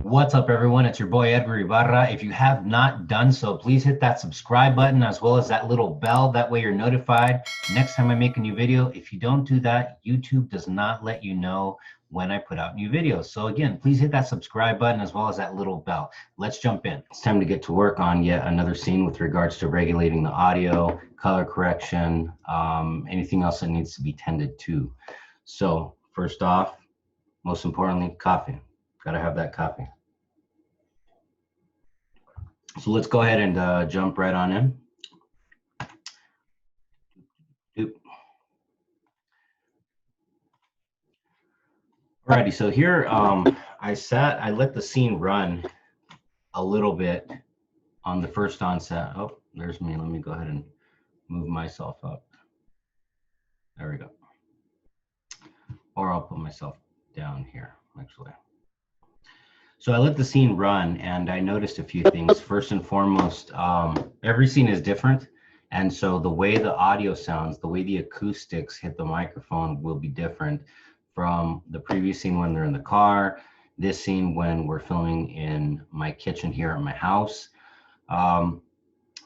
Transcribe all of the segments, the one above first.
What's up, everyone? It's your boy Edgar Ibarra. If you have not done so, please hit that subscribe button as well as that little bell. That way you're notified next time I make a new video. If you don't do that, YouTube does not let you know when I put out new videos. So again, please hit that subscribe button as well as that little bell. Let's jump in. It's time to get to work on yet another scene with regards to regulating the audio, color correction, anything else that needs to be tended to. So first off, most importantly, coffee. Gotta have that coffee. So let's go ahead and jump right on in. Alrighty, so here I let the scene run a little bit on the first onset. Oh, there's me. Let me go ahead and move myself up. There we go. Or I'll put myself down here, actually. So I let the scene run and I noticed a few things. First and foremost, every scene is different. And so the way the audio sounds, the way the acoustics hit the microphone will be different from the previous scene when they're in the car, this scene when we're filming in my kitchen here at my house.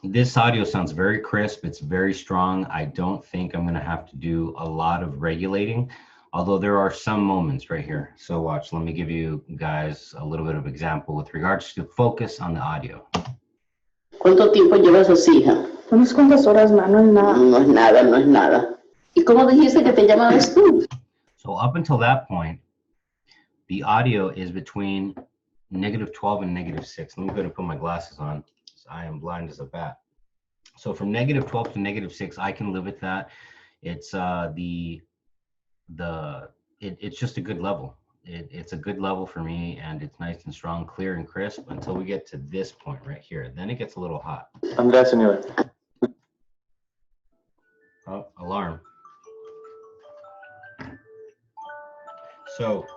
This audio sounds very crisp. It's very strong. I don't think I'm gonna have to do a lot of regulating. Although there are some moments right here. So watch, let me give you guys a little bit of example with regards to focus on the audio. ¿Cuánto tiempo llevas así, hija? Unas cuantas horas más, no es nada. No es nada, no es nada. ¿Y cómo dijiste que te llamabas tú? So up until that point, the audio is between -12 and -6. Let me go ahead and put my glasses on. I am blind as a bat. So from -12 to -6, I can live with that. It's it's just a good level. It's a good level for me, and it's nice and strong, clear and crisp until we get to this point right here. Then it gets a little hot. Andrea, señor. Oh, alarm. So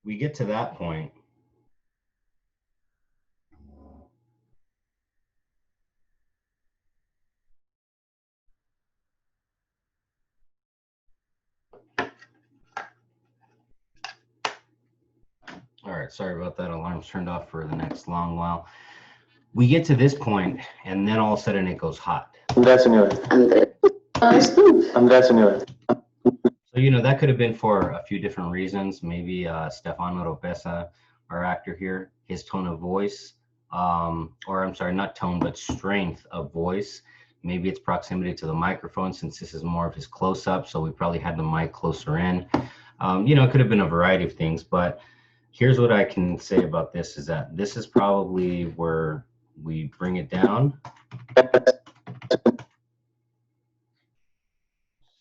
we get to that point. All right, sorry about that. Alarm's turned off for the next long while. We get to this point, and then all of a sudden it goes hot. Andrea, señor. Andrea, señor. So, you know, that could have been for a few different reasons. Maybe Stefano Ropesa, our actor here, his tone of voice, or I'm sorry, not tone, but strength of voice. Maybe it's proximity to the microphone since this is more of his close-up, so we probably had the mic closer in. You know, it could have been a variety of things, but here's what I can say about this is that this is probably where we bring it down.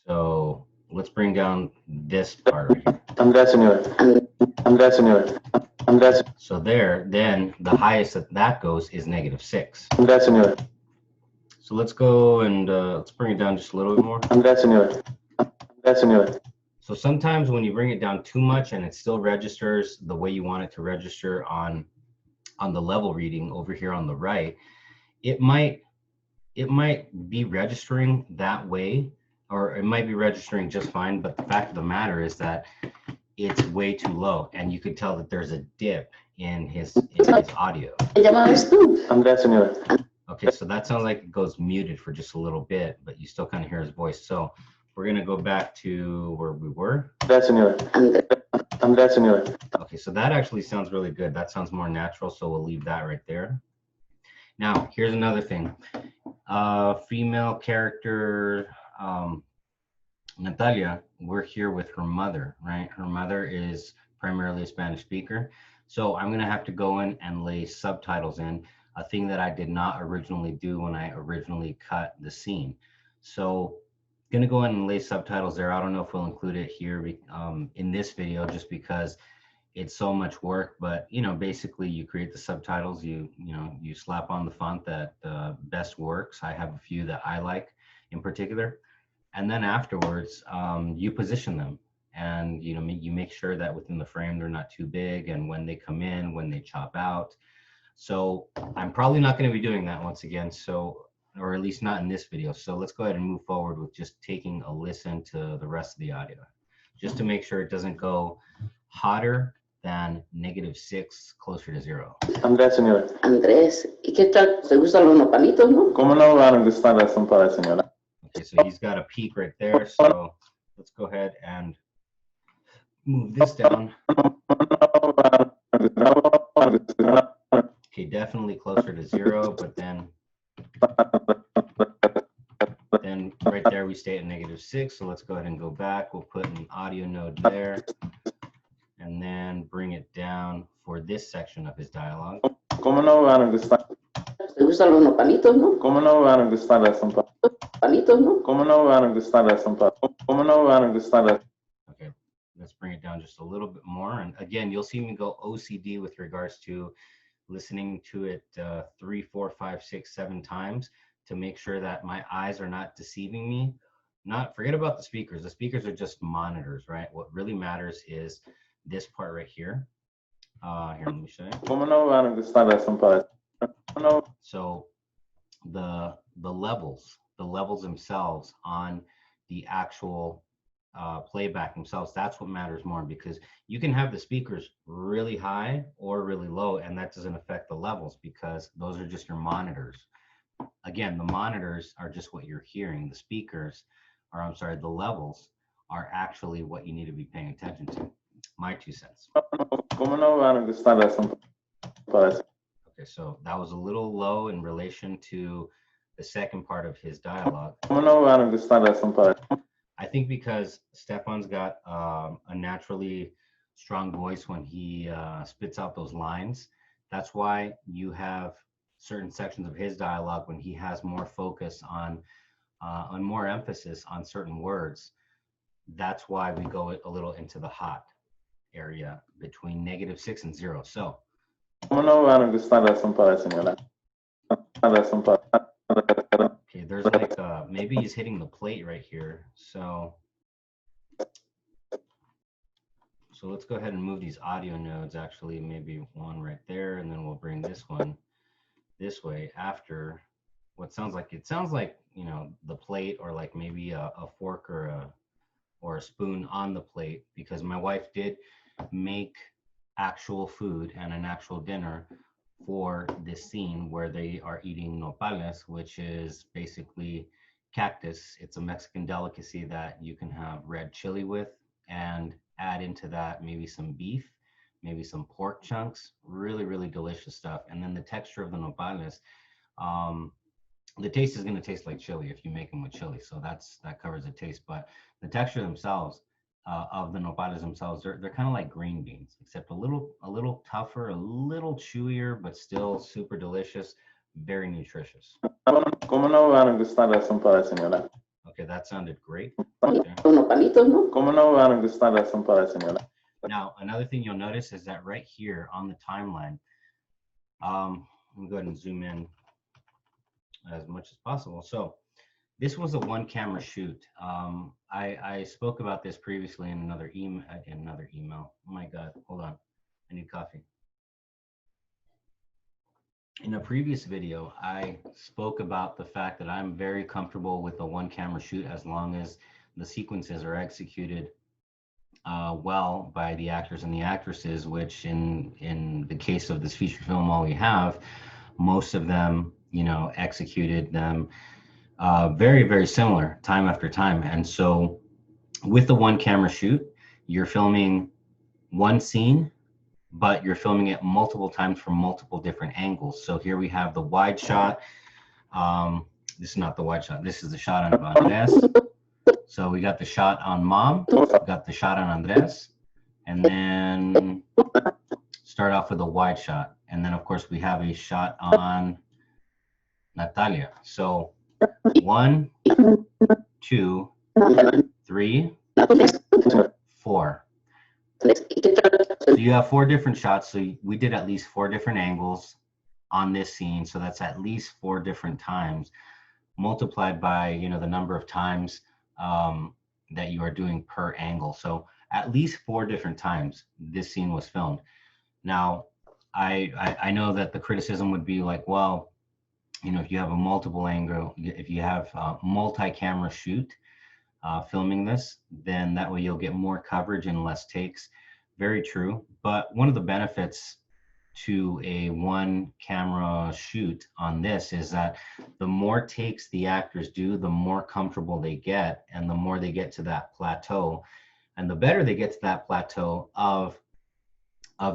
So let's bring down this part right here. Andrea, señor. Andrea, señor. Andrea. So there, then the highest that goes is -6. Andrea, señor. So let's go and let's bring it down just a little bit more. Andrea, señor. Andrea, señor. So sometimes when you bring it down too much and it still registers the way you want it to register on the level reading over here on the right, it might be registering that way, or it might be registering just fine, but the fact of the matter is that it's way too low, and you could tell that there's a dip in his audio. Andrea, señor. Okay, so that sounds like it goes muted for just a little bit, but you still kind of hear his voice. So we're gonna go back to where we were. Andrea, señor. Andrea, señor. Okay, so that actually sounds really good. That sounds more natural, so we'll leave that right there. Now, here's another thing. Female character, Natalia, we're here with her mother, right? Her mother is primarily a Spanish speaker. So I'm gonna have to go in and lay subtitles in, a thing that I did not originally do when I originally cut the scene. So gonna go in and lay subtitles there. I don't know if we'll include it here in this video just because it's so much work, but you know, basically you create the subtitles, you slap on the font that best works. I have a few that I like in particular. And then afterwards, you position them and you make sure that within the frame, they're not too big, and when they come in, when they chop out. So I'm probably not gonna be doing that once again. So or at least not in this video. So let's go ahead and move forward with just taking a listen to the rest of the audio, just to make sure it doesn't go hotter than -6, closer to 0. Andrés, señora. Andrés, ¿y qué tal? ¿Te gustan los nopalitos, no? ¿Cómo no van a gustar las sopas, señora? Okay, so he's got a peak right there. So let's go ahead and move this down. Okay, definitely closer to 0, but then right there we stay at -6. So let's go ahead and go back. We'll put an audio node there and then bring it down for this section of his dialogue. ¿Cómo no van a gustar? ¿Te gustan los nopalitos, no? ¿Cómo no van a gustar las sopas? Palitos, ¿no? ¿Cómo no van a gustar las sopas? ¿Cómo no van a gustar las? Okay, let's bring it down just a little bit more. And again, you'll see me go OCD with regards to listening to it 3, 4, 5, 6, 7 times to make sure that my eyes are not deceiving me. Forget about the speakers. The speakers are just monitors, right? What really matters is this part right here. Here, let me show you. ¿Cómo no van a gustar las sopas? So the levels themselves on the actual playback themselves, that's what matters more, because you can have the speakers really high or really low, and that doesn't affect the levels because those are just your monitors. Again, the monitors are just what you're hearing. The speakers, or I'm sorry, the levels are actually what you need to be paying attention to. My 2 cents. ¿Cómo no van a gustar las sopas? Okay, so that was a little low in relation to the second part of his dialogue. ¿Cómo no van a gustar las sopas? I think because Stefan's got a naturally strong voice when he spits out those lines. That's why you have certain sections of his dialogue when he has more focus on more emphasis on certain words. That's why we go a little into the hot area between -6 and 0. So ¿Cómo no van a gustar las sopas, señora? Las sopas. okay, there's like maybe he's hitting the plate right here. So let's go ahead and move these audio nodes, actually maybe one right there, and then we'll bring this one this way after what sounds like, you know, the plate, or like maybe a fork or a spoon on the plate, because my wife did make actual food and an actual dinner for this scene where they are eating nopales, which is basically cactus. It's a Mexican delicacy that you can have red chili with and add into that maybe some beef, maybe some pork chunks. Really, really delicious stuff. And then the texture of the nopales, the taste is going to taste like chili if you make them with chili. So that covers the taste. But the texture themselves of the nopales themselves, they're kind of like green beans, except a little tougher, a little chewier, but still super delicious, very nutritious. ¿Cómo no van a gustar las sopas, señora? Okay, that sounded great. Los nopalitos, ¿no? ¿Cómo no van a gustar las sopas, señora? Now, another thing you'll notice is that right here on the timeline, let me go ahead and zoom in as much as possible. So this was a 1-camera shoot. I spoke about this previously in another email. Oh my God, hold on, I need coffee. In a previous video, I spoke about the fact that I'm very comfortable with a 1-camera shoot as long as the sequences are executed well by the actors and the actresses, which in the case of this feature film, all we have, most of them, you know, executed them very, very similar time after time. And so with the 1-camera shoot, you're filming one scene, but you're filming it multiple times from multiple different angles. So here we have the wide shot. This is not the wide shot. This is the shot on Andres. So we got the shot on Mom, we got the shot on Andres, and then start off with a wide shot. And then of course we have a shot on Natalia. So 1, 2, 3, 4. So you have 4 different shots. So we did at least 4 different angles on this scene. So that's at least 4 different times multiplied by, you know, the number of times that you are doing per angle. So at least 4 different times this scene was filmed. Now, I know that the criticism would be like, well, you know, if you have a multiple angle, if you have a multi-camera shoot filming this, then that way you'll get more coverage and less takes. Very true. But one of the benefits to a one camera shoot on this is that the more takes the actors do, the more comfortable they get, and the more they get to that plateau, and the better they get to that plateau of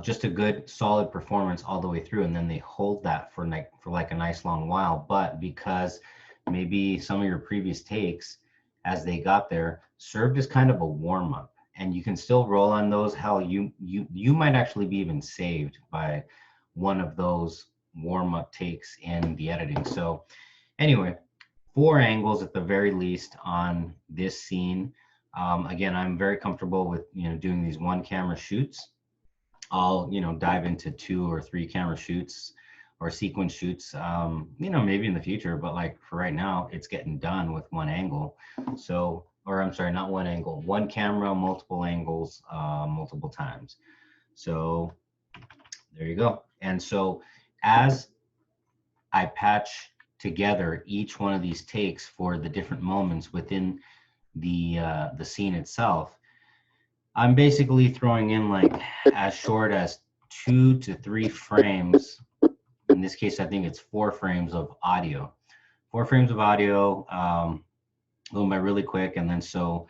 just a good solid performance all the way through, and then they hold that for like a nice long while. But because maybe some of your previous takes as they got there served as kind of a warm-up, and you can still roll on those, hell, you might actually be even saved by one of those warm-up takes in the editing. So anyway, 4 angles at the very least on this scene. Again, I'm very comfortable with, you know, doing these one camera shoots. I'll, you know, dive into 2 or 3 camera shoots or sequence shoots, you know, maybe in the future, but like for right now, it's getting done with one angle. So, or I'm sorry, not one angle, one camera, multiple angles, multiple times. So there you go. And so as I patch together each one of these takes for the different moments within the scene itself, I'm basically throwing in like as short as 2 to 3 frames. In this case, I think it's 4 frames of audio. 4 frames of audio, going by really quick, and then so,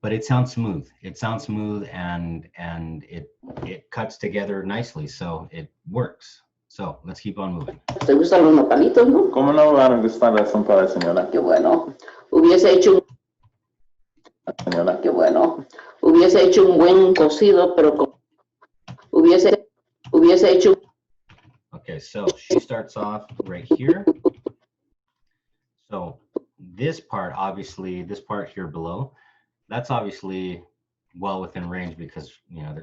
but it sounds smooth. It sounds smooth, and it cuts together nicely, so it works. So let's keep on moving. ¿Te gustan los nopalitos, no? ¿Cómo no van a gustar las sopas, señora? Qué bueno. Hubiese hecho un, Señora. qué bueno. Hubiese hecho un buen cocido, pero hubiese hecho. Okay, so she starts off right here. So this part, obviously, this part here below, that's obviously well within range because, you know,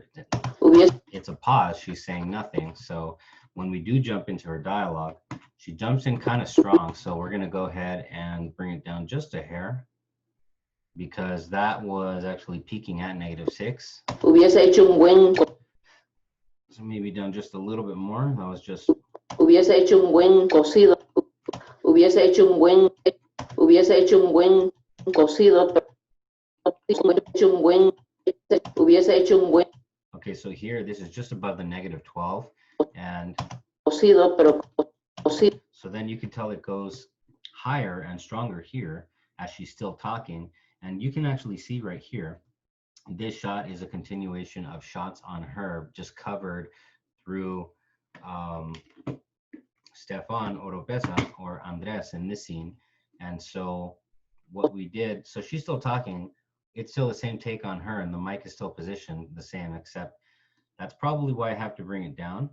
it's a pause. She's saying nothing. So when we do jump into her dialogue, she jumps in kind of strong. So we're going to go ahead and bring it down just a hair, because that was actually peaking at -6. Hubiese hecho un buen. So maybe down just a little bit more. That was just. Hubiese hecho un buen cocido. Hubiese hecho un buen. Hubiese hecho un buen cocido. Hubiese hecho un buen. Hubiese hecho un buen. Okay, so here, this is just above the -12, and Cocido, pero cocido. so then you can tell it goes higher and stronger here as she's still talking, and you can actually see right here, this shot is a continuation of shots on her, just covered through Stefan Oropesa or Andres in this scene. And so what we did, so she's still talking, it's still the same take on her, and the mic is still positioned the same, except that's probably why I have to bring it down.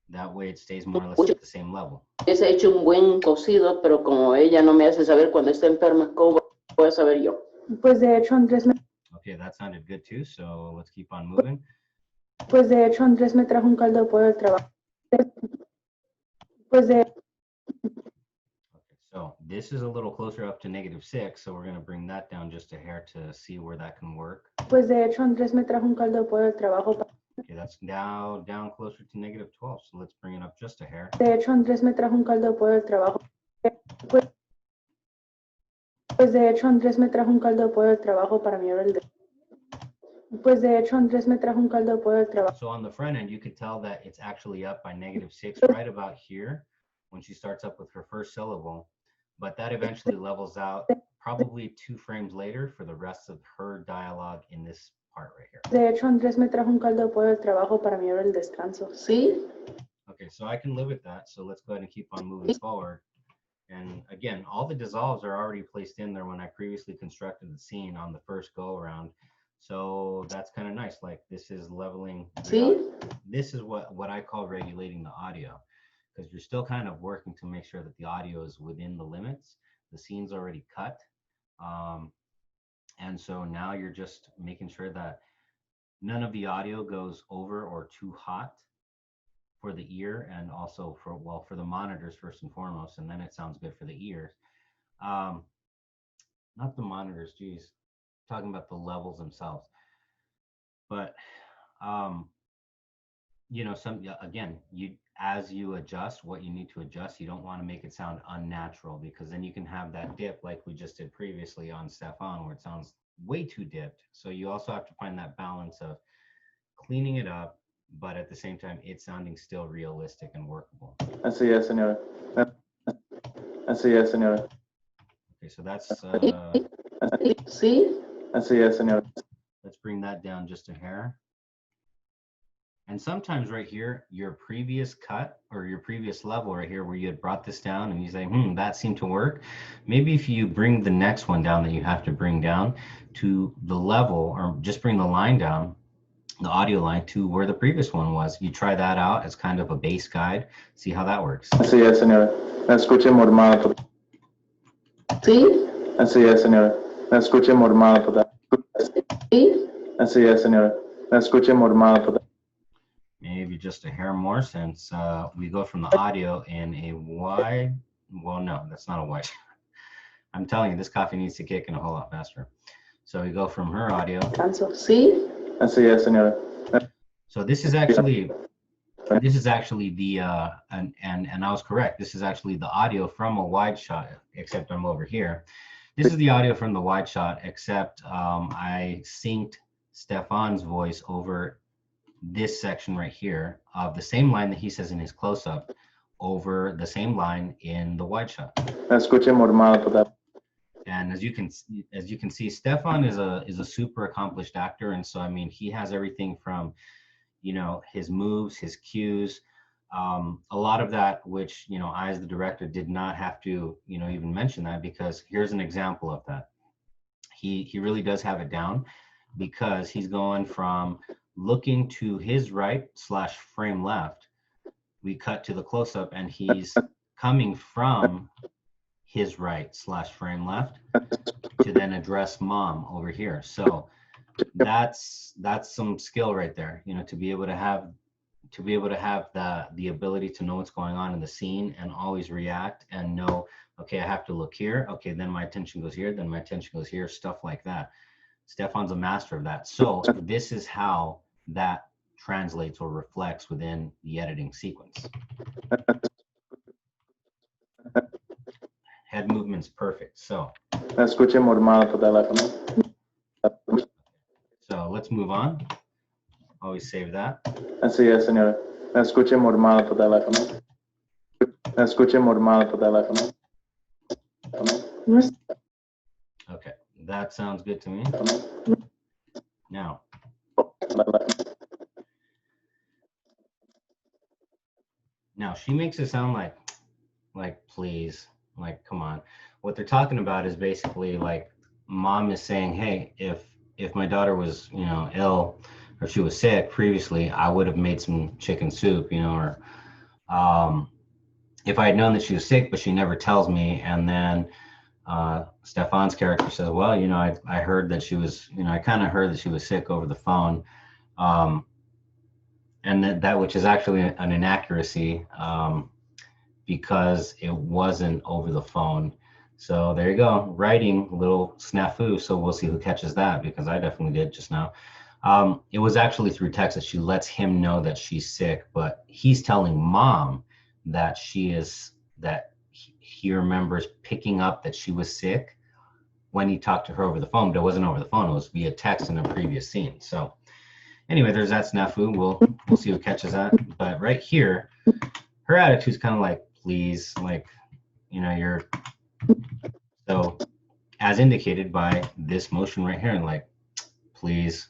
That way it stays more or less at the same level. Hubiese hecho un buen cocido, pero como ella no me hace saber cuando está enferma, ¿cómo voy a saber yo? Pues de hecho Andrés me, Okay, that sounded good too, so let's keep on moving. pues de hecho Andrés me trajo un caldo de pollo del trabajo. Pues de Okay, so this is a little closer up to -6, so we're going to bring that down just a hair to see where that can work. Pues de hecho Andrés me trajo un caldo de pollo del trabajo. Okay, that's now down closer to -12, so let's bring it up just a hair. De hecho Andrés me trajo un caldo de pollo del trabajo. Pues de hecho Andrés me trajo un caldo de pollo del trabajo para mi hora del Pues de hecho Andrés me trajo un caldo de pollo del trabajo. So on the front end, you could tell that it's actually up by -6 right about here when she starts up with her first syllable, but that eventually levels out probably 2 frames later for the rest of her dialogue in this part right here. De hecho Andrés me trajo un caldo de pollo del trabajo para mi hora del descanso. ¿Sí? Okay, so I can live with that. So let's go ahead and keep on moving forward. And again, all the dissolves are already placed in there when I previously constructed the scene on the first go around. So that's kind of nice. Like this is leveling. ¿Sí? This is what I call regulating the audio, because you're still kind of working to make sure that the audio is within the limits. The scene's already cut. And so now you're just making sure that none of the audio goes over or too hot for the ear, and also for, well, for the monitors first and foremost, and then it sounds good for the ears. Not the monitors, geez, talking about the levels themselves. But you know, again, as you adjust what you need to adjust, you don't want to make it sound unnatural, because then you can have that dip like we just did previously on Stefan, where it sounds way too dipped. So you also have to find that balance of cleaning it up, but at the same time, it's sounding still realistic and workable. Así es, señora. Así es, señora. Okay, so that's, ¿Sí? Así es, señora. let's bring that down just a hair. And sometimes right here, your previous cut or your previous level right here where you had brought this down and you say, that seemed to work. Maybe if you bring the next one down that you have to bring down to the level, or just bring the line down, the audio line to where the previous one was. You try that out as kind of a base guide, see how that works. Así es, señora. La escuché mormada. ¿Sí? Así es, señora. La escuché mormada. ¿Sí? Así es, señora. La escuché mormada. Maybe just a hair more, since we go from the audio in a wide, well, no, that's not a wide. I'm telling you, this coffee needs to kick in a whole lot faster. So we go from her audio. ¿Sí? Así es, señora. So this is actually the and I was correct. This is actually the audio from a wide shot, except I'm over here. This is the audio from the wide shot, except I synced Stefan's voice over this section right here of the same line that he says in his close-up over the same line in the wide shot. La escuché mormada. And as you can see, Stefan is a super accomplished actor, and so I mean, he has everything from, you know, his moves, his cues, a lot of that, which, you know, I as the director did not have to, you know, even mention that, because here's an example of that. He really does have it down, because he's going from looking to his right / frame left. We cut to the close-up and he's coming from his right / frame left to then address mom over here. So that's some skill right there, you know, to be able to have the ability to know what's going on in the scene and always react and know, okay, I have to look here, okay, then my attention goes here, then my attention goes here, stuff like that. Stefan's a master of that. So this is how that translates or reflects within the editing sequence. Head movement's perfect. So La escuché mormada por teléfono. So let's move on. Always save that. Así es, señora. La escuché mormada por teléfono. La escuché mormada por teléfono. Okay, that sounds good to me. Now she makes it sound like please, like come on. What they're talking about is basically like mom is saying, hey, if my daughter was, you know, ill or she was sick previously, I would have made some chicken soup, you know, or if I had known that she was sick, but she never tells me. And then Stefan's character says, well, you know, I heard that she was, you know, I kind of heard that she was sick over the phone. And that which is actually an inaccuracy because it wasn't over the phone. So there you go, writing a little snafu. So we'll see who catches that, because I definitely did just now. It was actually through text that she lets him know that she's sick, but he's telling mom that he remembers picking up that she was sick when he talked to her over the phone, but it wasn't over the phone, it was via text in a previous scene. So anyway, there's that snafu. We'll see who catches that. But right here, her attitude's kind of like, please, like, you know, you're, so as indicated by this motion right here, and like, please.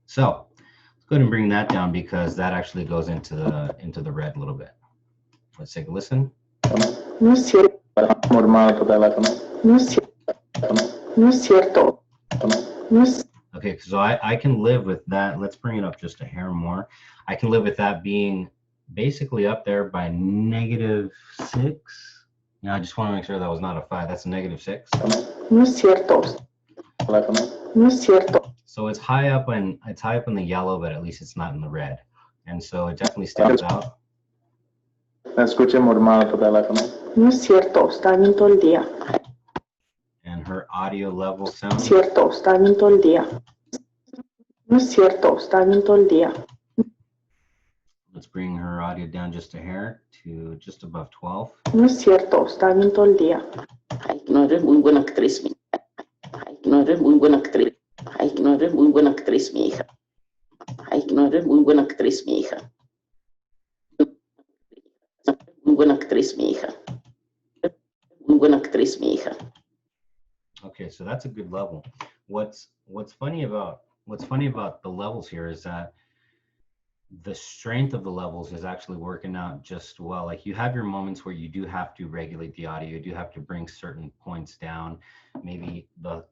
So let's go ahead and bring that down, because that actually goes into the red a little bit. Let's take a listen. No es cierto. Mormada por teléfono. No es cierto. No es cierto. No es. Okay, so I can live with that. Let's bring it up just a hair more. I can live with that being basically up there by -6. Now I just want to make sure that was not a 5. That's a -6. No es cierto. No es cierto. So it's high up in the yellow, but at least it's not in the red. And so it definitely stands out. La escuché mormada por teléfono. No es cierto. Está bien todo el día. And her audio level No es sound. cierto. Está bien todo el día. No es cierto. Está bien todo el día. Let's audio down just a hair to just above 12. No es cierto, está bien todo el día. Ay, no eres muy buena actriz, mi hija. Ay, no eres muy buena actriz. Ay, no eres muy buena actriz, mi hija. Ay, no eres muy buena actriz, mi hija. Muy buena actriz, mi hija. Muy buena actriz, mi hija. Okay, so that's a good level. What's funny about the levels here is that the strength of the levels is actually working out just well. Like you have your moments where you do have to regulate the audio, you do have to bring certain points down, maybe the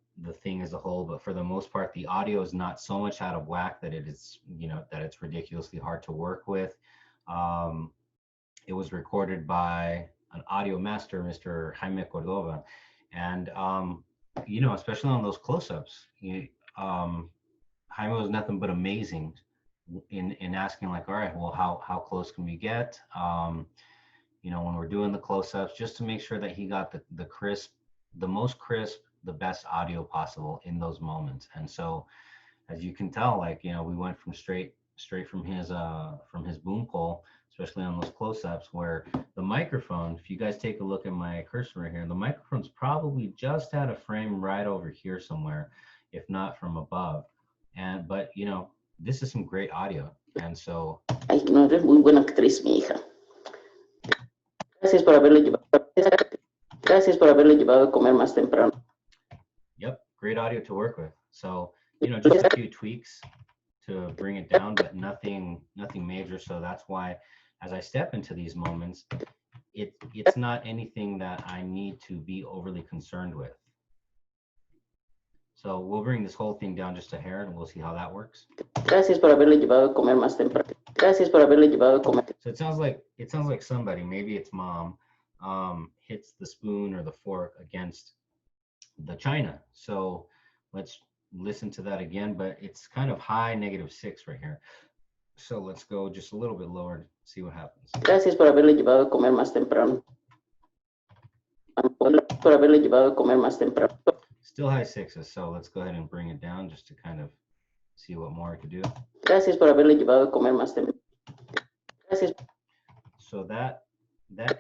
thing as a whole, but for the most part, the audio is not so much out of whack that it is, you know, that it's ridiculously hard to work with. It was recorded by an audio master, Mr. Jaime Cordova, and you know, especially on those close-ups, Jaime was nothing but amazing in asking, like, all right, well, how close can we get? You know, when we're doing the close-ups, just to make sure that he got the crisp, the most crisp, the best audio possible in those moments. And so, as you can tell, like, you know, we went from straight from his boom pole, especially on those close-ups, where the microphone, if you guys take a look at my cursor right here, the microphone's probably just at a frame right over here somewhere, if not from above. But you know, this is some great audio. And so, Ay, no eres muy buena actriz, mi hija. Gracias por haberle llevado a comer más temprano. yep, great audio to work with. So, you know, just a few tweaks to bring it down, but nothing major. So that's why, as I step into these moments, it's not anything that I need to be overly concerned with. So we'll bring this whole thing down just a hair, and we'll see how that works. Gracias por haberle llevado a comer más temprano. Gracias por haberle llevado a comer. So it sounds like somebody, maybe it's mom, hits the spoon or the fork against the china. So let's listen to that again, but it's kind of high -6 right here. So let's go just a little bit lower to see what happens. Gracias por haberle llevado a comer más temprano. Por haberle llevado a comer más temprano. Still high 6s, so let's go ahead and bring it down just to kind of see what more I could do. Gracias por haberle llevado a comer más temprano. Gracias. So that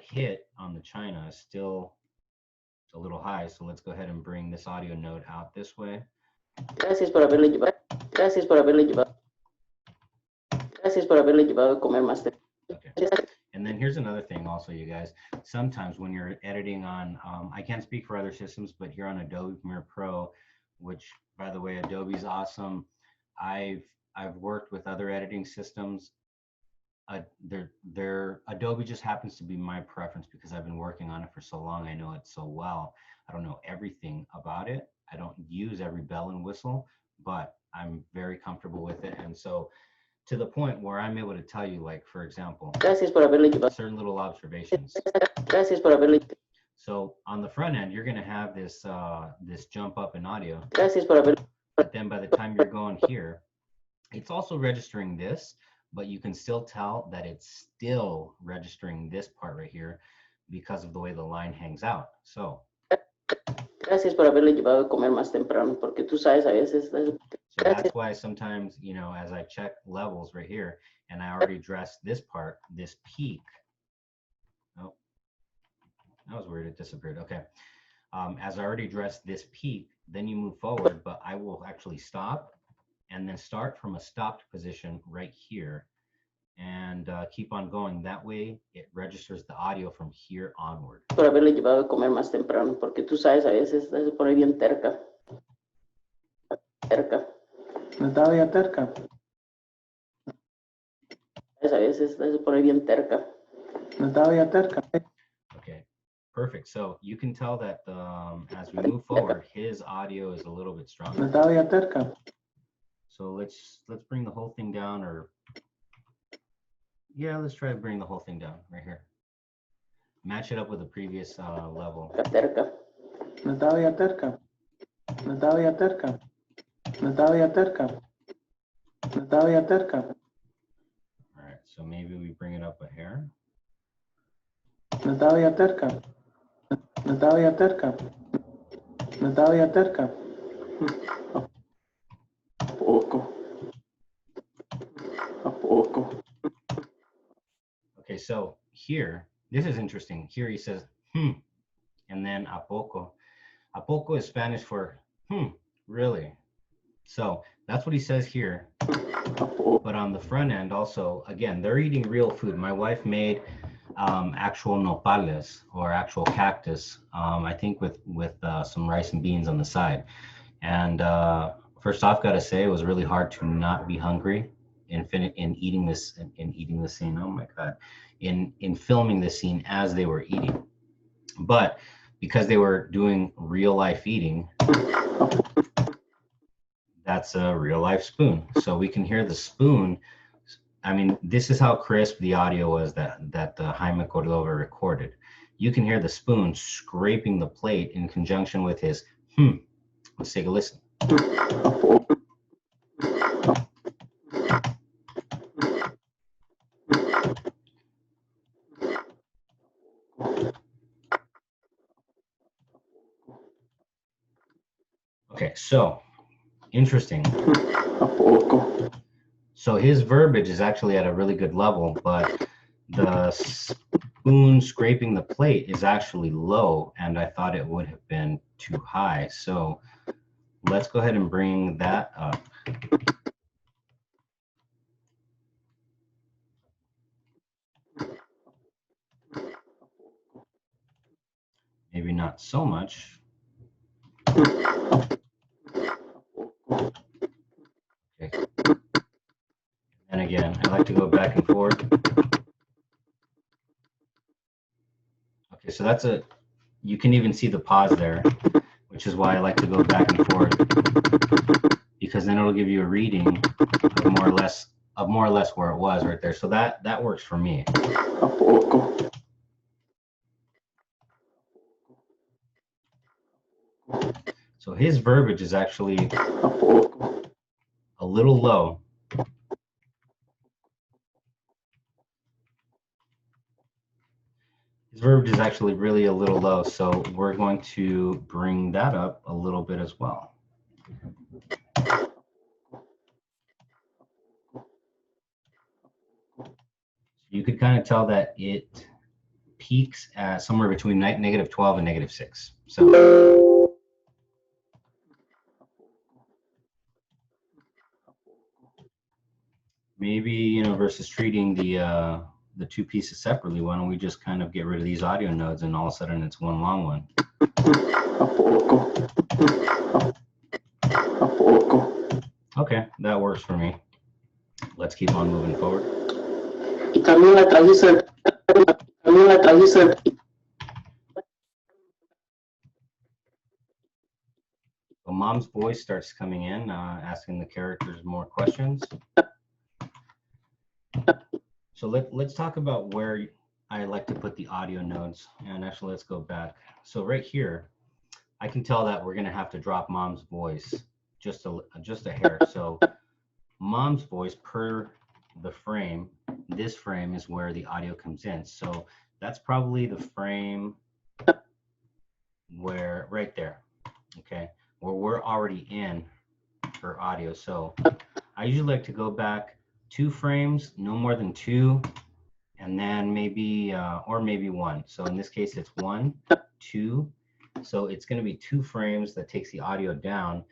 hit on the china is still a little high, so let's go ahead and bring this audio node out this way. Gracias por haberle llevado. Gracias por haberle llevado. Gracias por haberle llevado a comer más temprano. Okay. And then here's another thing also, you guys. Sometimes when you're editing on, I can't speak for other systems, but here on Adobe Premiere Pro, which, by the way, Adobe's awesome. I've worked with other editing systems. Adobe just happens to be my preference because I've been working on it for so long. I know it so well. I don't know everything about it. I don't use every bell and whistle, but I'm very comfortable with it. And so, to the point where I'm able to tell you, like, for example, Gracias por haberle llevado. certain little observations. Gracias por haberle. So on the front end, you're going to have this this jump up in audio. Gracias por haberle. But then by the time you're going here, it's also registering this, but you can still tell that it's still registering this part right here because of the way the line hangs out. So Gracias por haberle llevado a comer más temprano, porque tú sabes a veces. So that's why sometimes, you know, as I check levels right here, and I already addressed this part, this peak. Oh, that was weird, it disappeared. Okay. As I already addressed this peak, then you move forward, but I will actually stop and then start from a stopped position right here and keep on going. That way it registers the audio from here onward. Por haberle llevado a comer más temprano, porque tú sabes a veces se pone bien terca. Terca. Natalia terca. A veces se pone bien terca. Natalia terca. Okay, perfect. So you can tell that as we move forward, his audio is a little bit stronger. Natalia terca. So let's bring the whole thing down, or yeah, let's try to bring the whole thing down right here. Match it up with the previous level. Terca. Natalia terca. Natalia terca. Natalia terca. Natalia terca. All right, so maybe we bring it up a hair. Natalia terca. Natalia terca. Natalia terca. Apoco. Apoco. Okay, so here, this is interesting. Here he says, and then apoco. Apoco is Spanish for, really? So that's what he says here. But on the front end also, again, they're eating real food. My wife made actual nopales, or actual cactus, I think with some rice and beans on the side. And first off, gotta say, it was really hard to not be hungry in eating this scene. Oh my God, in filming this scene as they were eating. But because they were doing real life eating, that's a real life spoon. So we can hear the spoon. I mean, this is how crisp the audio was that Jaime Cordova recorded. You can hear the spoon scraping the plate in conjunction with his Let's take a listen. Okay, so interesting. So his verbiage is actually at a really good level, but the spoon scraping the plate is actually low, and I thought it would have been too high. So let's go ahead and bring that up. Maybe not so much. Okay. And again, I like to go back and forth. Okay, so that's you can even see the pause there, which is why I like to go back and forth, because then it'll give you a reading of more or less where it was right there. So that works for me. So his verbiage is actually a little low. His verbiage is actually really a little low, so we're going to bring that up a little bit as well. You could kind of tell that it peaks at somewhere between -12 and -6. So maybe, versus treating the two pieces separately, why don't we just kind of get rid of these audio nodes and all of a sudden it's one long one. Okay, that works for me. Let's keep on moving forward. So mom's voice starts coming in, asking the characters more questions. So let's talk about where I like to put the audio nodes. And actually, let's go back. So right here, I can tell that we're going to have to drop mom's voice just a hair. So mom's voice per the frame, this frame is where the audio comes in. So that's probably the frame where, right there, okay, where we're already in her audio. So I usually like to go back 2 frames, no more than 2, and then maybe, or maybe 1. So in this case, it's 1, 2. So it's going to be 2 frames that takes the audio down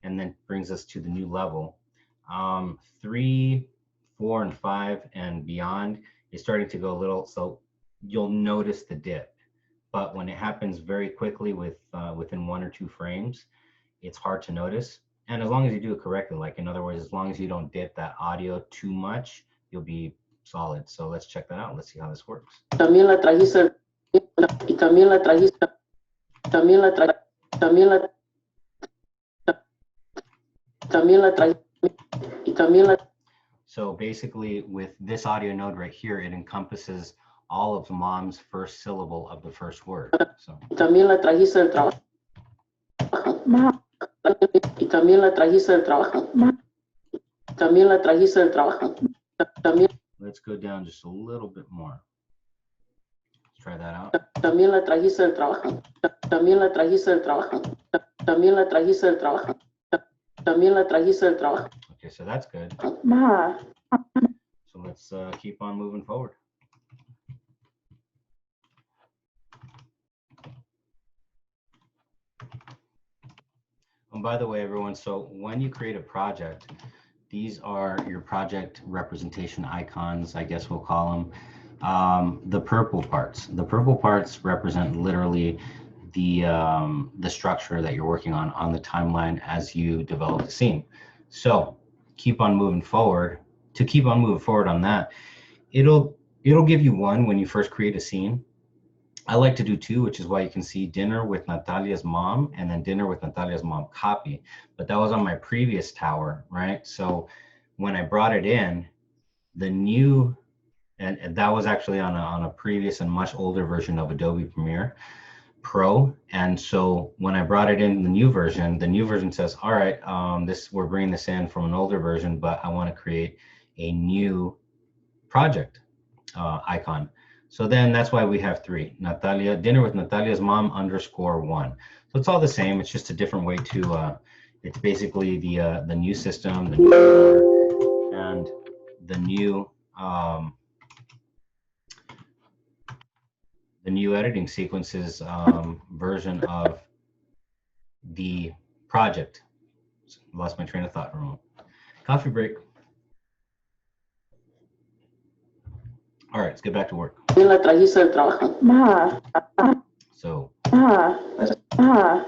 and then brings us to the new level. 3, 4, and 5 and beyond is starting to go a little, so you'll notice the dip. But when it happens very quickly within 1 or 2 frames, it's hard to notice. And as long as you do it correctly, like in other words, as long as you don't dip that audio too much, you'll be solid. So let's check that out. Let's see how this works. También la trajiste, y también la trajiste, también la trajiste, también la trajiste, y también la. So basically, with this audio node right here, it encompasses all of mom's first syllable of the first word. So. También la trajiste del trabajo. Y también la trajiste del trabajo. También la trajiste del trabajo. También. Let's go down just a little bit more. Let's try that out. También la trajiste del trabajo. También la trajiste del trabajo. También la trajiste del trabajo. También la trajiste del trabajo. Okay, so that's good. Ma. So let's keep on moving forward. And by the way, everyone, so when you create a project, these are your project representation icons, I guess we'll call them. The purple parts. The purple parts represent literally the structure that you're working on the timeline as you develop the scene. So keep on moving forward. To keep on moving forward on that, it'll give you one when you first create a scene. I like to do two, which is why you can see dinner with Natalia's mom and then dinner with Natalia's mom copy. But that was on my previous tower, right? So when I brought it in, the new, and that was actually on a previous and much older version of Adobe Premiere Pro. And so when I brought it in the new version says, all right, we're bringing this in from an older version, but I want to create a new project icon. So then that's why we have three. Natalia, dinner with Natalia's mom _1. So it's all the same. It's just a different way to, it's basically the new system, the new order, and the new editing sequences version of the project. Lost my train of thought for a moment. Coffee break. All right, let's get back to work. La trajiste del trabajo. Ma. So. Ma. Ma.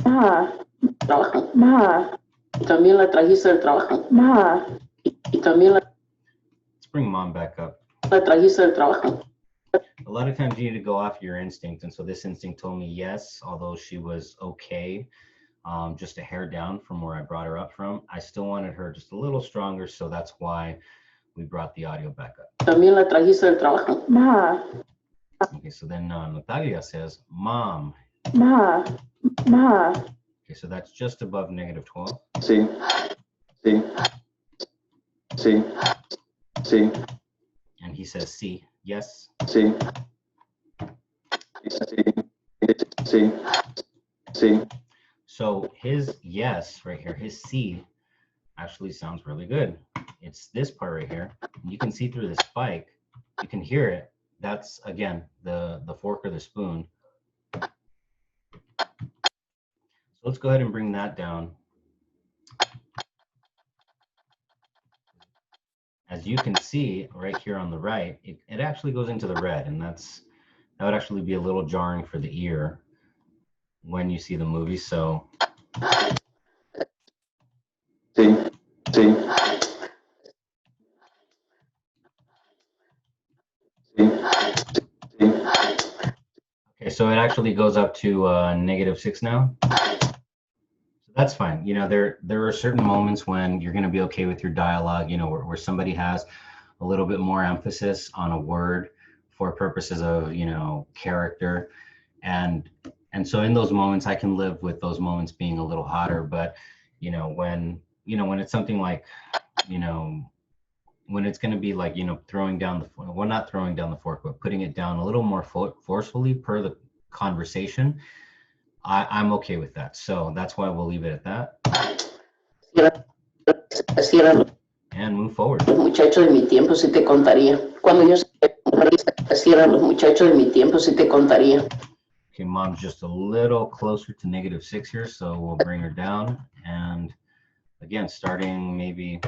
Ma. Trabajo. Ma. Y también la trajiste del trabajo. Ma. Y también Let's bring mom back up. la trajiste del trabajo. A lot of times you need to go off your instinct. And so this instinct told me yes, although she was okay, just a hair down from where I brought her up from. I still wanted her just a little stronger. So that's why we brought the audio back up. También la trajiste del trabajo. Ma. Okay, so then Natalia says, mom. Ma. Ma. Okay, so that's just above -12. Sí. Sí. Sí. Sí. And he says, see, yes. Sí. Sí. Sí. Sí. So his yes right here, his C actually sounds really good. It's this part right here. You can see through the spike. You can hear it. That's, again, the fork or the spoon. So let's go ahead and bring that down. As you can see right here on the right, it actually goes into the red, and that would actually be a little jarring for the ear when you see the movie. So Sí. Sí. okay, so it actually goes up to -6 now. So that's fine. You know, there are certain moments when you're going to be okay with your dialogue, you know, where somebody has a little bit more emphasis on a word for purposes of, you know, character. And so in those moments, I can live with those moments being a little hotter. But, you know, when it's something like, you know, when it's going to be like, you know, throwing down well, not throwing down the fork, but putting it down a little more forcefully per the conversation, I'm okay with that. So that's why we'll leave it at that. Así eran And move forward. los muchachos de mi tiempo, si te contaría. Cuando yo así eran los muchachos de mi tiempo, si te contaría. Okay, mom's just a little closer to -6 here, so we'll bring her down. And again, starting maybe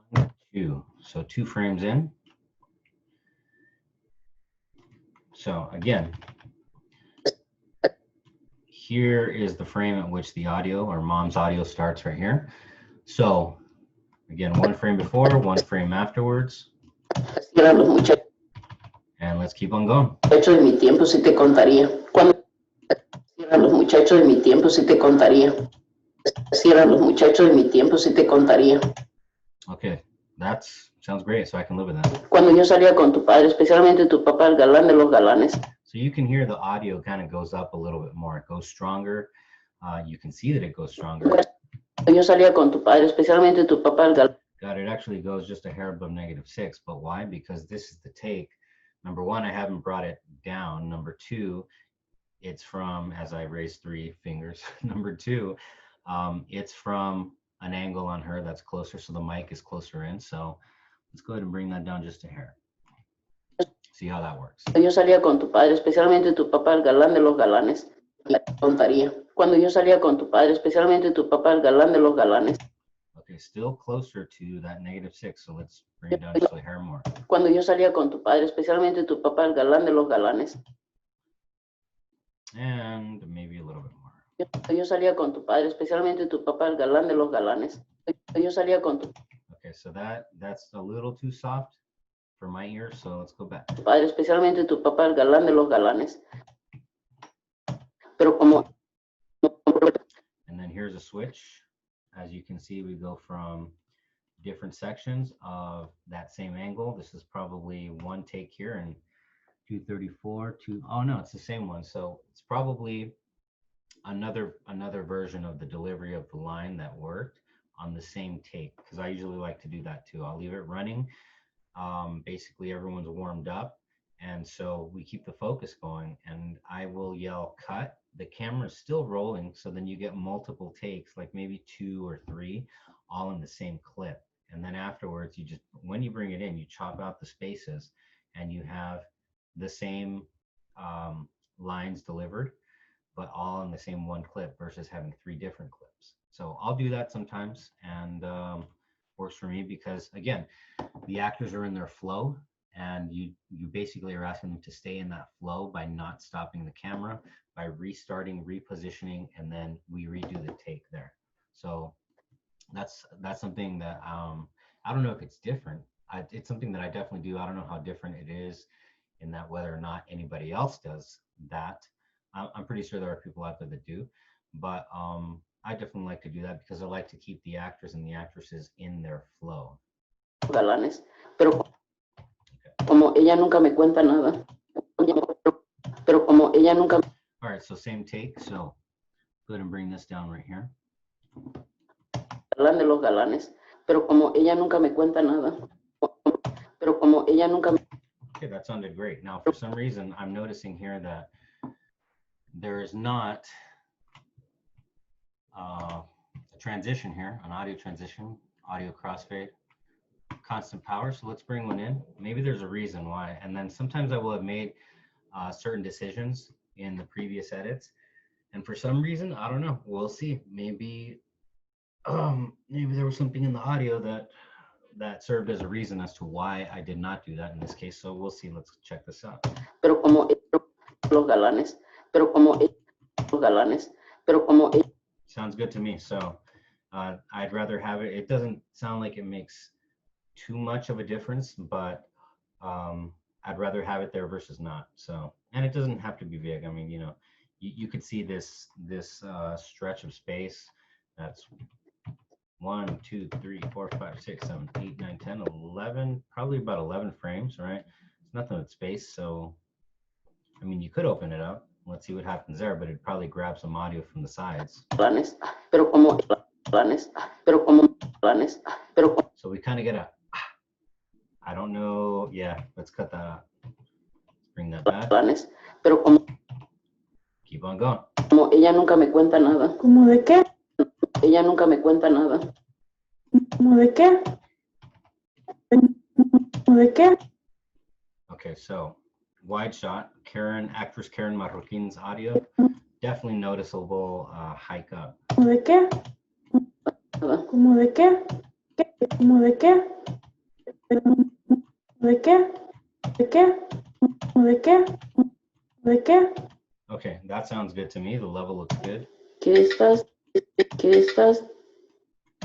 1, 2. So 2 frames in. So again, here is the frame at which the audio or mom's audio starts right here. So again, 1 frame before, 1 frame afterwards. Así eran los muchachos And let's keep on going. de mi tiempo, si te contaría. Cuando así eran los muchachos de mi tiempo, si te contaría. Así eran los muchachos de mi tiempo, si te contaría. Okay, that sounds great. So I can live with that. Cuando yo salía con tu padre, especialmente tu papá, el galán de los galanes. So you can hear the audio kind of goes up a little bit more. It goes stronger. You can see that it goes stronger. Cuando yo salía con tu padre, especialmente tu papá, el galán. God, it actually goes just a hair above -6. But why? Because this is the take. Number 1, I haven't brought it down. Number 2, it's from, as I raise 3 fingers. Number 2, it's from an angle on her that's closer, so the mic is closer in. So let's go ahead and bring that down just a hair. See how that works. Yo salía con tu padre, especialmente tu papá, el galán de los galanes. tontería. Cuando yo salía con tu padre, especialmente tu papá, el galán de los galanes. Okay, still closer to that -6, so let's bring it down just a hair more. Cuando yo salía con tu padre, especialmente tu papá, el galán de los galanes. And maybe a little bit more. Yo salía con tu padre, especialmente tu papá, el galán de los galanes. Yo salía con tu Okay, so that's a little too soft for my ears, so let's go back. padre, especialmente tu papá, el galán de los galanes. Pero como And then here's a switch. As you can see, we go from different sections of that same angle. This is probably one take here and 234, oh no, it's the same one. So it's probably another version of the delivery of the line that worked on the same take, because I usually like to do that too. I'll leave it running. Basically everyone's warmed up, and so we keep the focus going, and I will yell cut. The camera's still rolling, so then you get multiple takes, like maybe 2 or 3, all in the same clip. And then afterwards, you just, when you bring it in, you chop out the spaces, and you have the same lines delivered, but all in the same one clip versus having 3 different clips. So I'll do that sometimes, and works for me because, again, the actors are in their flow, and you basically are asking them to stay in that flow by not stopping the camera, by restarting, repositioning, and then we redo the take there. So that's something that I don't know if it's different. It's something that I definitely do. I don't know how different it is in that whether or not anybody else does that. I'm pretty sure there are people out there that do, but I definitely like to do that because I like to keep the actors and the actresses in their flow. galanes. Pero como ella nunca me cuenta nada. Pero como ella nunca. All right, so same take. So go ahead and bring this down right here. Galán de los galanes. Pero como ella nunca me cuenta nada. Pero como ella nunca me. Okay, that sounded great. Now, for some reason, I'm noticing here that there is not a transition here, an audio transition, audio crossfade, constant power. So let's bring one in. Maybe there's a reason why. And then sometimes I will have made certain decisions in the previous edits, and for some reason, I don't know, we'll see. Maybe there was something in the audio that served as a reason as to why I did not do that in this case. So we'll see. Let's check this out. Pero como los galanes. Pero como los galanes. Pero como. Sounds good to me. So I'd rather have it. It doesn't sound like it makes too much of a difference, but I'd rather have it there versus not. So, and it doesn't have to be big. I mean, you know, you could see this stretch of space. That's 1, 2, 3, 4, 5, 6, 7, 8, 9, 10, 11, probably about 11 frames, right? It's nothing with space. So, I mean, you could open it up. Let's see what happens there, but it'd probably grab some audio from the sides. Planes. Pero como planes. Pero como planes. Pero. So we kind of get a, I don't know. Yeah, let's cut that out. Let's bring that back. Planes. Pero como. Keep on going. Como ella nunca me cuenta nada. ¿Cómo de qué? Ella nunca me cuenta nada. ¿Cómo de qué? ¿Cómo de qué? Okay, so wide shot, actress Karen Marroquin's audio, definitely noticeable hike up. ¿Cómo de qué? ¿Cómo de qué? ¿Cómo de qué? ¿Cómo de qué? ¿De qué? ¿Cómo de qué? ¿De qué? Okay, that sounds good to me. The level looks good. ¿Qué estás? ¿Qué estás?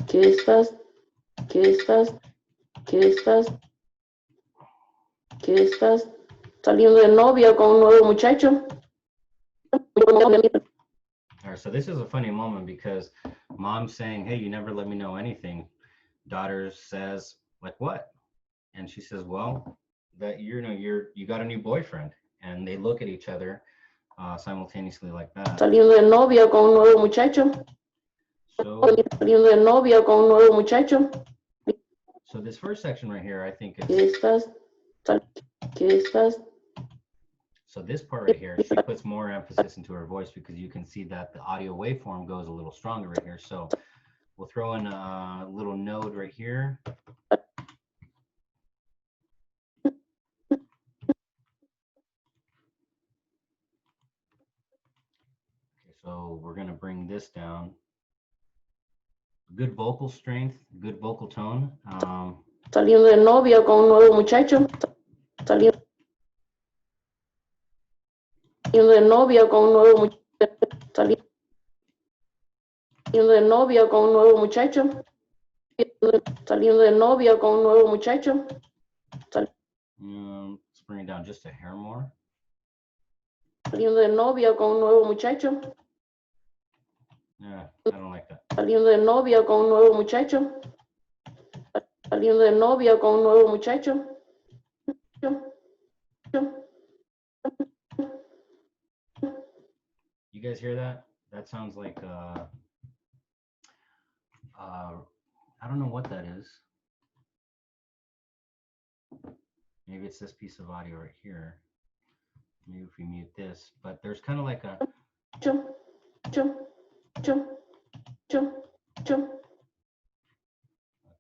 ¿Qué estás? ¿Qué estás? ¿Qué estás? ¿Qué estás? Saliendo de novia con un nuevo muchacho. All right, so this is a funny moment because mom's saying, hey, you never let me know anything. Daughter says, like what? And she says, well, that you got a new boyfriend. And they look at each other simultaneously like that. Saliendo de novia con un nuevo muchacho. So, Saliendo de novia con un nuevo muchacho. so this first section right here, I think ¿Qué is, estás? ¿Qué estás? so this part right here, she puts more emphasis into her voice because you can see that the audio waveform goes a little stronger right here. So we'll throw in a little node right here. this down. Good vocal strength, good vocal tone. Saliendo de novia con un nuevo muchacho. Saliendo de novia con un nuevo muchacho. Saliendo de novia con un nuevo muchacho. Saliendo de novia con un nuevo muchacho. Let's bring it down just a hair more. Saliendo de novia con un nuevo muchacho. Yeah, I don't like that. Saliendo de novia con un nuevo muchacho. Saliendo de novia con un nuevo muchacho. You guys hear that? That sounds like I don't know what that is. Maybe it's this piece of audio right here. Maybe if we mute this, but there's kind of like a okay,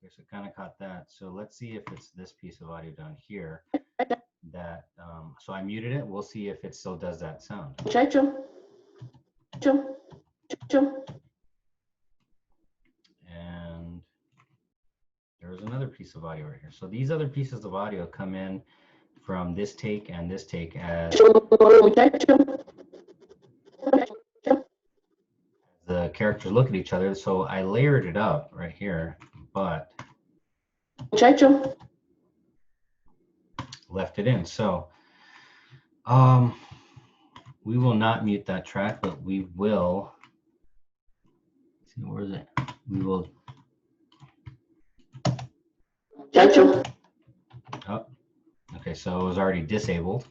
so kind of caught that. So let's see if it's this piece of audio down here that so I muted it. We'll see if it still does that sound. And there's another piece of audio right here. So these other pieces of audio come in from this take and this take as the characters look at each other. So I layered it up right here, but left it in. So we will not mute that track, but we will see, where is it? We will oh, okay, so it was already disabled.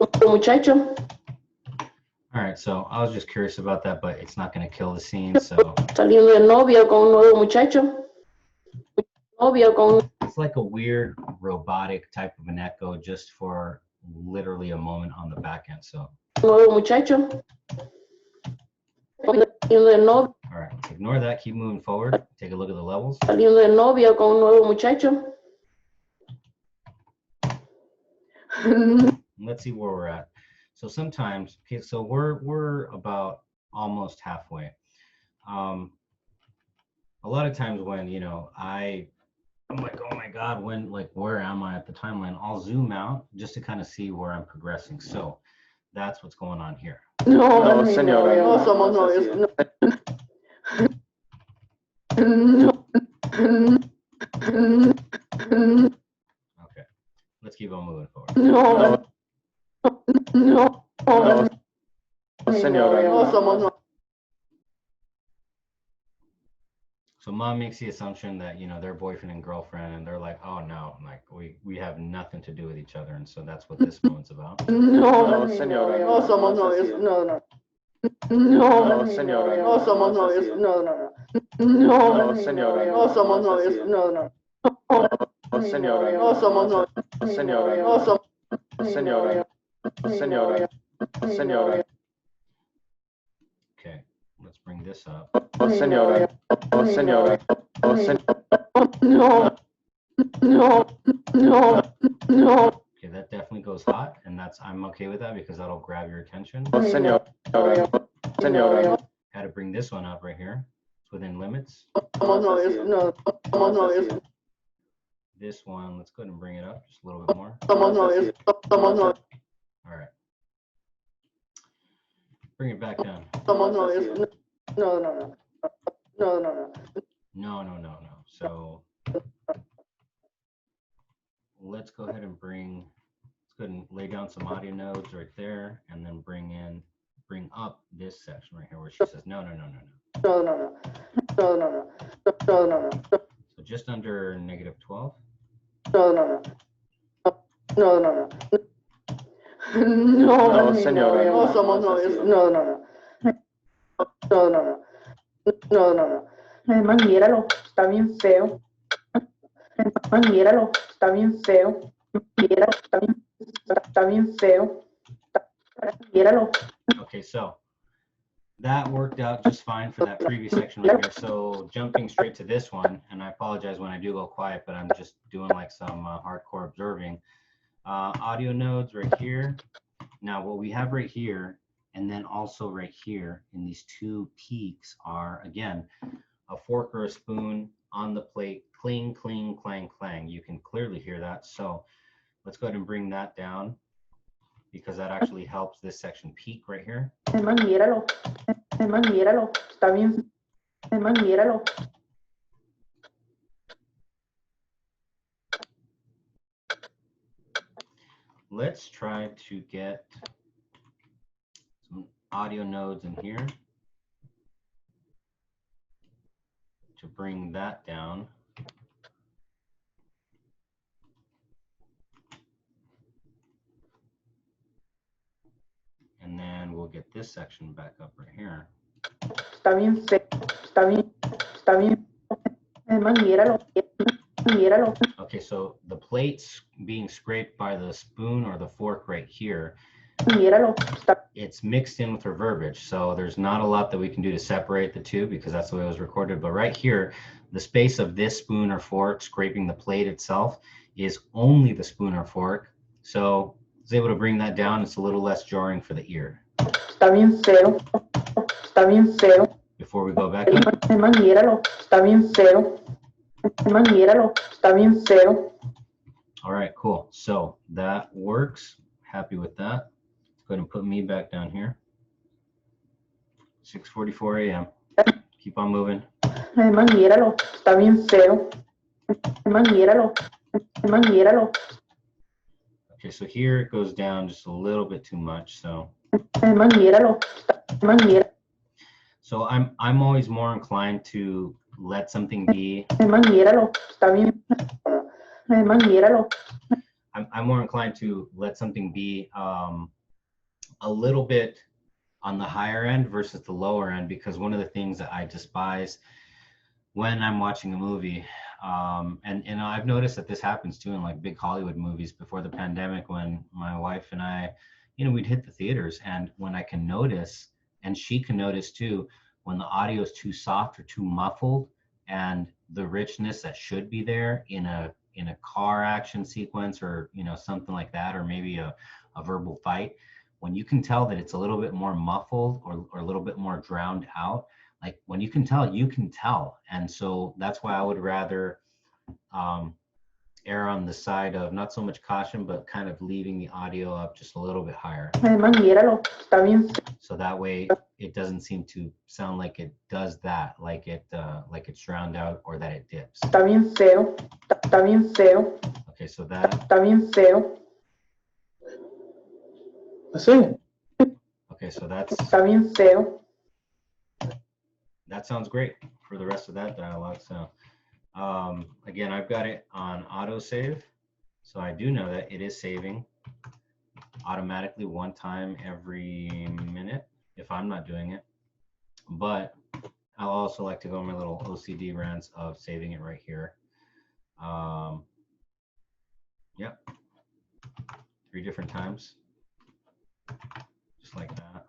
All right, so I was just curious about that, but it's not going to kill the scene. So Saliendo de novia con un nuevo muchacho. Novia con it's like a weird robotic type of an echo just for literally a moment on the back end. So un nuevo muchacho. Saliendo de novia. all right, ignore that, keep moving forward. Take a look at the levels. Saliendo de novia con un nuevo muchacho. Let's see where we're at. So sometimes, okay, so we're about almost halfway. A lot of times when, you know, I'm like, oh my God, when, like, where am I at the timeline? I'll zoom out just to kind of see where I'm progressing. So that's what's going on here. No, señora. No somos novios. Okay, let's keep on moving forward. No. No. No, señora. No somos novios. So mom makes the assumption that, you know, they're boyfriend and girlfriend, and they're like, oh no, like we have nothing to do with each other, and so that's what this moment's about. No, señora. no somos novios. No, no. No, señora. No somos novios. No, no, no. No, señora. No somos novios. No, no. No, señora. No somos novios. Señora. No somos Señora. Señora. Señora. Okay, let's bring this up. Oh, señora. Oh, señora. Oh, señora. No. No. No. No. Okay, that definitely goes hot, and I'm okay with that because that'll grab your attention. Oh, señora. Señora. Had to bring this one up right here. It's within limits. Somos novios. No. Somos novios. This one, let's go ahead and bring it up just a little bit more. Somos novios. Somos novios. All right. Bring it back down. Somos novios. No, no, no. No, no, no. No, no, no, no. So let's go ahead and let's go ahead and lay down some audio nodes right there, and then bring up this section right here where she says, no, no, no, no, no. No, no, no. No, no, no. No, no, no. So just under -12. No, no, no. No, no, no. No, señora. No somos novios. No, no, no. No, no, no. No, no, no. Además, míralo, está bien feo. Además, míralo, está bien feo. Míralo, está bien feo. Míralo. Okay, so that worked out just fine for that previous section right here. So jumping straight to this one, and I apologize when I do go quiet, but I'm just doing like some hardcore observing. Audio nodes right here. Now what we have right here, And then also right here in these two peaks are, again, a fork or a spoon on the plate, cling, cling, clang, clang. You can clearly hear that. So let's go ahead and bring that down because that actually helps this section peak right here. Míralo. Míralo. Está bien. Míralo. Let's try to get some audio nodes in here to bring that down. And then we'll get this section back up right here. Está bien. Está bien. Está bien. Míralo. Míralo. Okay, so the plates being scraped by the spoon or the fork right here, Míralo. it's mixed in with her verbiage. So there's not a lot that we can do to separate the two because that's the way it was recorded. But right here, the space of this spoon or fork scraping the plate itself is only the spoon or fork. So I was able to bring that down. It's a little less jarring for the ear. Está bien feo. Está bien feo. Before we go back up. Míralo. Está bien feo. Míralo. Está bien feo. All right, cool. So that works. Happy with that. Go ahead and put me back down here. 6:44 a.m. Keep on moving. Míralo. Está bien feo. Míralo. Míralo. Okay, so here it goes down just a little bit too much. So Míralo. Míralo. So I'm always more inclined to let something be. Míralo. Está bien. Míralo. I'm more inclined to let something be a little bit on the higher end versus the lower end, because one of the things that I despise when I'm watching a movie, and I've noticed that this happens too in like big Hollywood movies before the pandemic, when my wife and I, we'd hit the theaters, and when I can notice, and she can notice too, when the audio is too soft or too muffled, and the richness that should be there in a car action sequence, or something like that, or maybe a verbal fight, when you can tell that it's a little bit more muffled or a little bit more drowned out, like when you can tell. And so that's why I would rather err on the side of not so much caution, but kind of leaving the audio up just a little bit higher. Míralo. Está bien. So that way it doesn't seem to sound like it does that, like it's drowned out or that it dips. Está bien feo. Está bien feo. Okay, so that. Está bien feo. Sí. Okay, so that's. Está bien feo. That sounds great for the rest of that dialogue. So again, I've got it on autosave. So I do know that it is saving automatically one time every minute if I'm not doing it. But I'll also like to go on my little OCD rants of saving it right here. Yep. 3 different times. Just like that.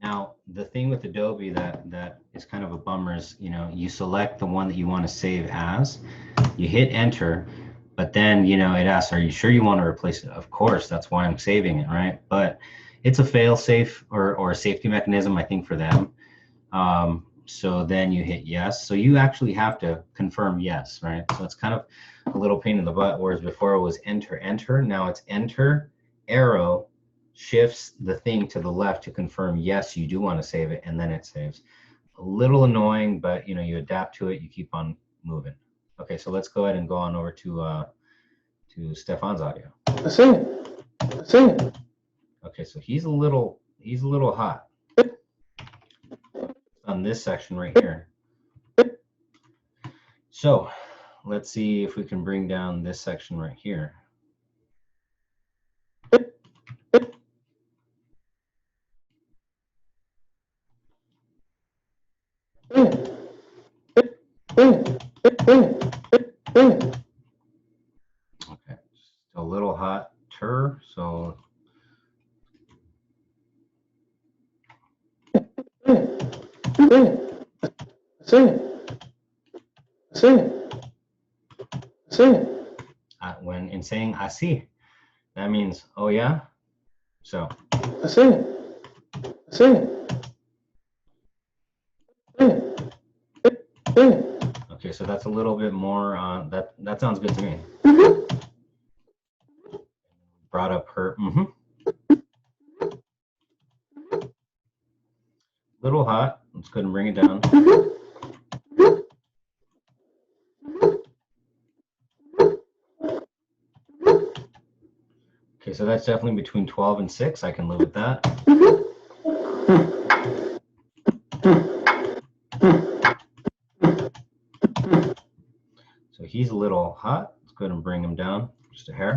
Now, the thing with Adobe that is kind of a bummer is, you select the one that you want to save as, you hit enter, but then, it asks, are you sure you want to replace it? Of course, that's why I'm saving it, right? But it's a fail safe or a safety mechanism, I think, for them. So then you hit yes. So you actually have to confirm yes, right? So it's kind of a little pain in the butt, whereas before it was enter, enter. Now it's enter, arrow, shifts the thing to the left to confirm yes, you do want to save it, and then it saves. A little annoying, but you adapt to it, you keep on moving. Okay, so let's go ahead and go on over to Stefan's audio. Sí. Sí. Okay, so he's a little hot on this section right here. So let's see if we can bring down this section right here. Okay, still a little hotter, so when in saying así, that means oh yeah. So Sí. Sí. Sí. Okay, so that's a little bit more, that sounds good to me. Brought up her, Little hot, let's go ahead and bring it down. Okay, so that's definitely between 12 and 6, I can live with that. So he's a little hot, let's go ahead and bring him down just a hair.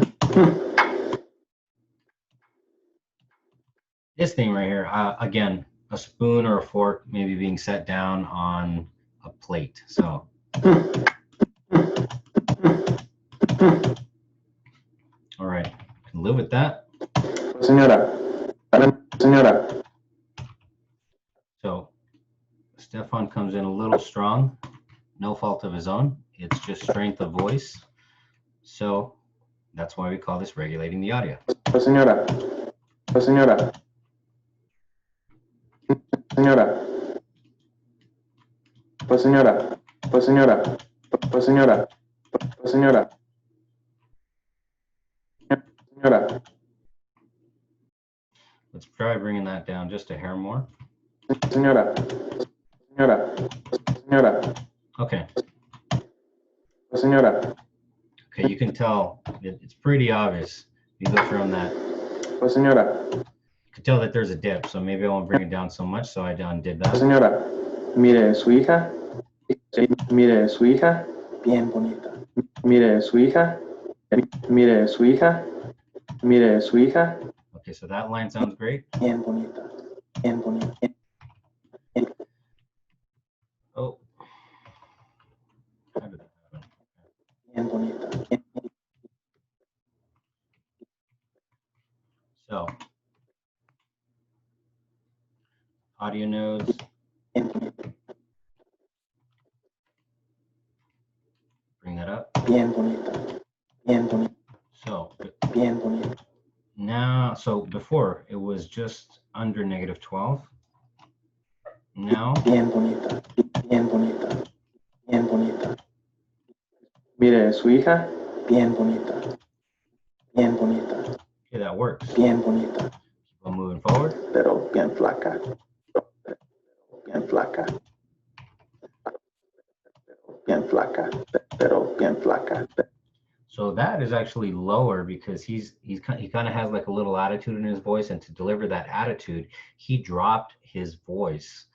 This thing right here, again, a spoon or a fork maybe being set down on a plate. So all right, can live with that. Señora. Señora. So Stefan comes in a little strong, no fault of his own. It's just strength of voice. So that's why we call this regulating the audio. Señora. Señora. Señora. Pues señora. Pues señora. Pues señora. Pues señora. Señora. Let's try bringing that down just a hair more. Señora. Señora. Señora. Okay. Pues señora. Okay, you can tell it's pretty obvious. You go from that. Pues señora. You can tell that there's a dip, so maybe I won't bring it down so much. So I undid that. Señora, mire su hija. Mire su hija. Bien bonita. Mire su hija. Mire su hija. Mire su hija. Okay, so that line sounds great. Bien bonita. Bien bonita. Oh. How did that happen? Bien bonita. So, audio nodes. Bring that up. Bien bonita. Bien bonita. So, Bien bonita. now, so before it was just under -12. Now, Bien bonita. Bien bonita. Bien bonita. Mire su hija. Bien bonita. Bien bonita. okay, that works. Bien bonita. Keep on moving forward. Pero bien flaca. Bien flaca. Bien flaca. Pero bien flaca. So that is actually lower because he kind of has like a little attitude in his voice, and to deliver that attitude, he dropped his voice,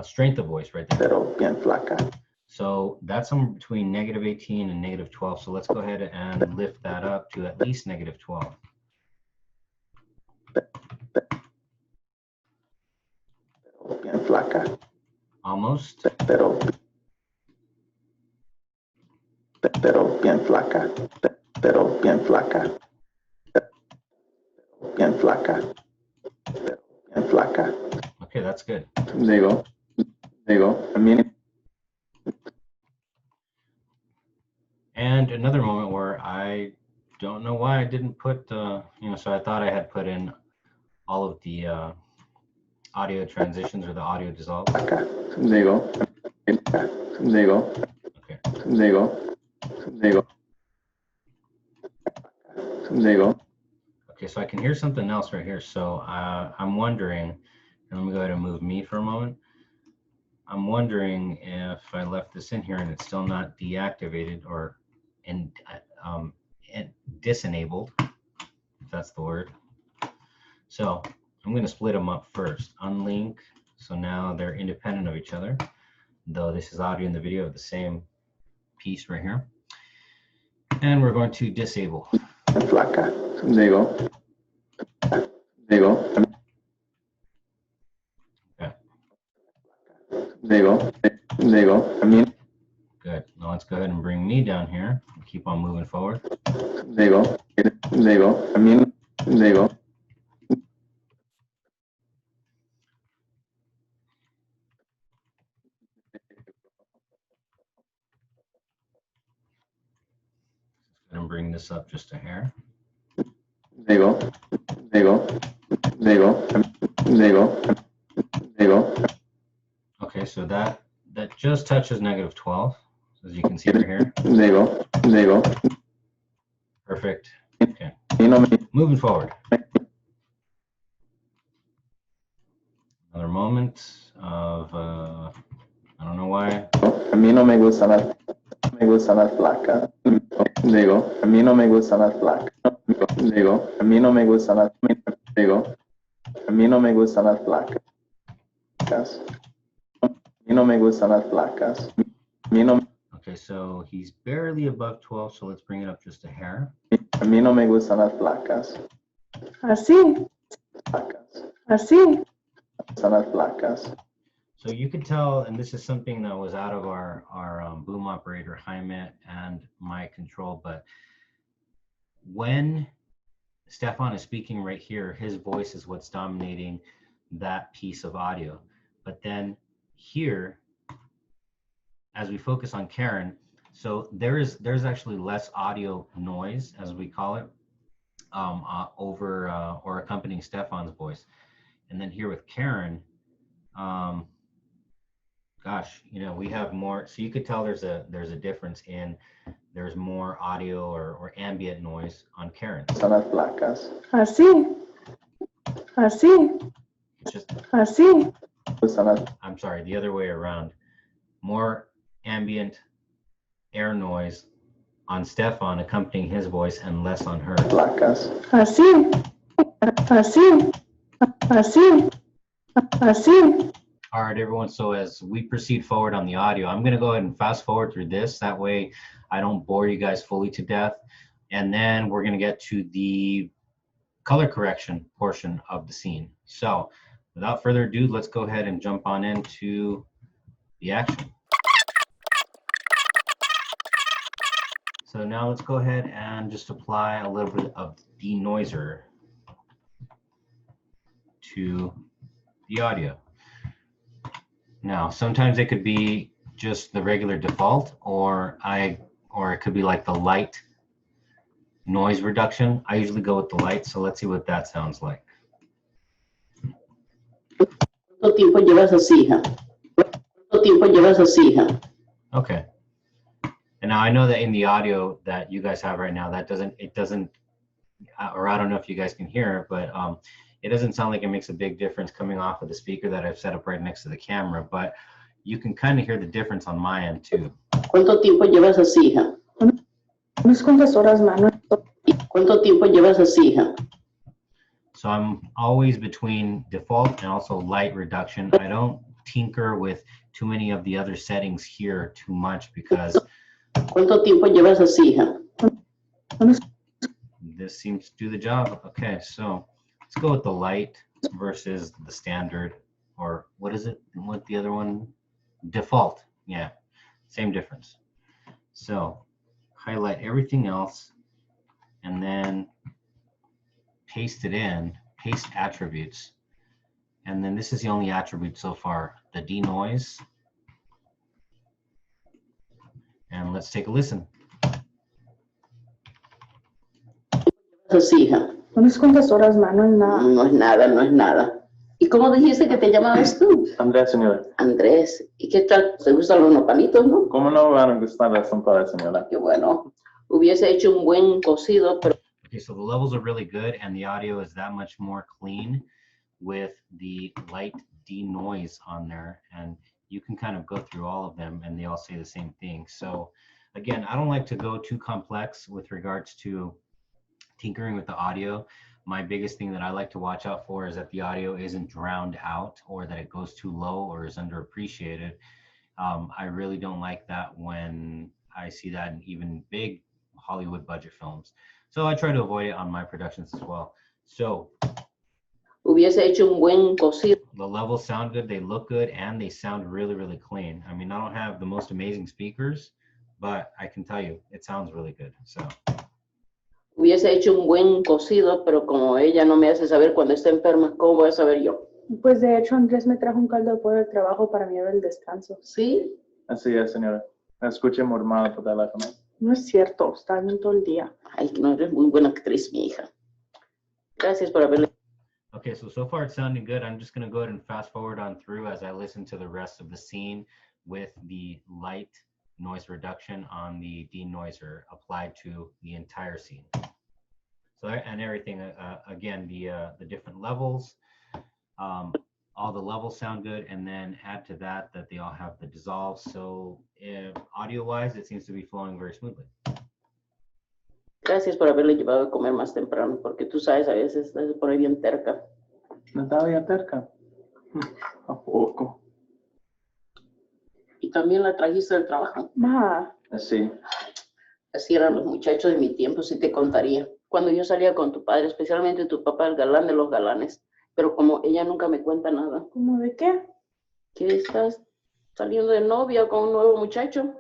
strength of voice right there. Pero bien flaca. So that's somewhere between -18 and -12. So let's go ahead and lift that up to at least -12. Bien flaca. Almost. Pero bien flaca. Pero bien flaca. Bien flaca. Bien flaca. Okay, that's good. Digo, I mean. And another moment where I don't know why I didn't put, so I thought I had put in all of the audio transitions or the audio dissolve. Digo. Okay. Digo. Okay, so I can hear something else right here. So I'm wondering, and let me go ahead and move me for a moment. I'm wondering if I left this in here and it's still not deactivated or and disenabled, if that's the word. So I'm going to split them up first. Unlink. So now they're independent of each other, though this is audio and the video of the same piece right here. And we're going to disable. Flaca. Digo. Okay. Digo. I mean. Good. Now let's go ahead and bring me down here and keep on moving forward. Digo. I mean. Digo. And bring this up just a hair. Digo. Digo. Okay, so that just touches -12, as you can see right here. Digo. Perfect. Okay, Y no me, moving forward. Another moment of, I don't know why. a mí no me gustan las flacas. Digo, a mí no me gustan las flacas. Digo, a mí no me gustan las, digo, a mí no me gustan las flacas. A mí no me gustan las flacas. A mí no, Okay, so he's barely above 12, so let's bring it up just a hair. a mí no me gustan las flacas. Así, Flacas. así. Son las flacas. So you could tell, and this is something that was out of our boom operator, Jaime, and my control, but when Stefan is speaking right here, his voice is what's dominating that piece of audio. But then here, as we focus on Karen, so there's actually less audio noise, as we call it, over or accompanying Stefan's voice. And then here with Karen, gosh, you know, we have more, so you could tell there's a difference in, there's more audio or ambient noise on Karen. Son las flacas. Así, así, It's just, así. Son las I'm sorry, the other way around. More ambient air noise on Stefan accompanying his voice and less on her. flacas. Así, así, así, así. All right, everyone. So as we proceed forward on the audio, I'm going to go ahead and fast forward through this. That way I don't bore you guys fully to death. And then we're going to get to the color correction portion of the scene. So without further ado, let's go ahead and jump on into the action. So now let's go ahead and just apply a little bit of denoiser to the audio. Now, sometimes it could be just the regular default, or it could be like the light noise reduction. I usually go with the light, so let's see what that sounds like. ¿Cuánto tiempo llevas así, hija? ¿Cuánto tiempo llevas así, hija? Okay. And now I know that in the audio that you guys have right now, that it doesn't, or I don't know if you guys can hear it, but it doesn't sound like it makes a big difference coming off of the speaker that I've set up right next to the camera, but you can kind of hear the difference on my end too. ¿Cuánto tiempo llevas así, hija? Unas cuantas horas, Manuel. ¿Cuánto tiempo llevas así, hija? So I'm always between default and also light reduction. I don't tinker with too many of the other settings here too much because ¿Cuánto tiempo llevas así, hija? this seems to do the job. Okay, so let's go with the light versus the standard, or what is it? What the other one? Default. Yeah, same difference. So highlight everything else and then paste it in, paste attributes. And then this is the only attribute so far, the denoise. And let's take a listen. Así, hija. Unas cuantas horas, Manuel, nada. No es nada, no es nada. ¿Y cómo dijiste que te llamabas tú? Andrés, señora. Andrés. ¿Y qué tal? ¿Te gustan los nopalitos, no? ¿Cómo no van a gustar las zampadas, señora? Qué bueno. Hubiese hecho un buen cocido, pero Okay, so the levels are really good and the audio is that much more clean with the light denoise on there, and you can kind of go through all of them and they all say the same thing. So again, I don't like to go too complex with regards to tinkering with the audio. My biggest thing that I like to watch out for is that the audio isn't drowned out or that it goes too low or is underappreciated. I really don't like that when I see that in even big Hollywood budget films. So I try to avoid it on my productions as well. So hubiese hecho un buen cocido. the levels sound good, they look good, and they sound really, really clean. I mean, I don't have the most amazing speakers, but I can tell you, it sounds really good. So Hubiese hecho un buen cocido, pero como ella no me hace saber cuando está enferma, ¿cómo voy a saber yo? Pues de hecho, Andrés me trajo un caldo de pollo de trabajo para mi hora del descanso. ¿Sí? Así es, señora. Me escuché mormado por teléfono. No es cierto, está bien todo el día. Ay, no eres muy buena actriz, mi hija. Gracias por haberle. okay. Okay, so far it's sounding good. I'm just gonna go ahead and fast forward on through as I listen to the rest of the scene with the light noise reduction on the denoiser applied to the entire scene. So, and everything, again, the different levels, all the levels sound good, and then add to that they all have the dissolve. So audio-wise, it seems to be flowing very smoothly. Gracias por haberle llevado a comer más temprano, porque tú sabes, a veces se pone bien terca. ¿No estaba ya cerca? ¿A poco? Y también la trajiste del trabajo. Ma, Sí. Así eran los muchachos de mi tiempo, sí te contaría. Cuando yo salía con tu padre, especialmente tu papá, el galán de los galanes. Pero como ella nunca me cuenta nada. ¿cómo de qué? ¿Que estás saliendo de novia con un nuevo muchacho?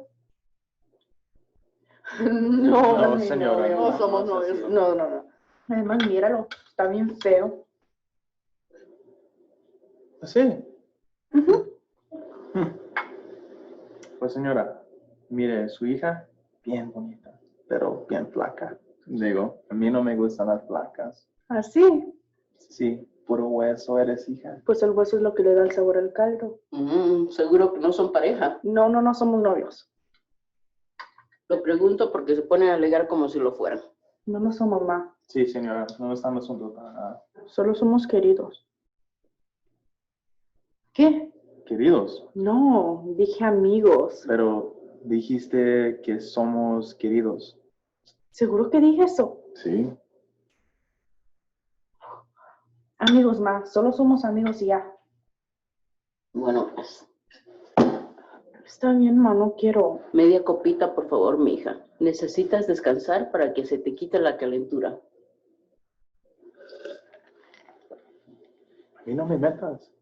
No, mi señora, novio. No somos no es novios. así. No. Además, míralo, está bien feo. ¿Sí? Ujú. Pues señora, mire, su hija, bien bonita, pero bien flaca. Digo, a mí no me gustan las flacas. Así, Sí, puro hueso eres, hija. pues el hueso es lo que le da el sabor al caldo. Seguro que no son pareja. No, no, no somos novios. Lo pregunto porque se ponen a alegar como si lo fueran. No, no somos más. Sí, señora, no estamos juntos para nada. Solo somos queridos. ¿Qué? Queridos, No, dije amigos. pero dijiste que somos queridos. ¿Seguro que dije eso? Sí. Amigos más, solo somos amigos y ya. Bueno, pues, Está bien, ma, no quiero. media copita, por favor, mija. Necesitas descansar para que se te quite la calentura. A mí no me metas.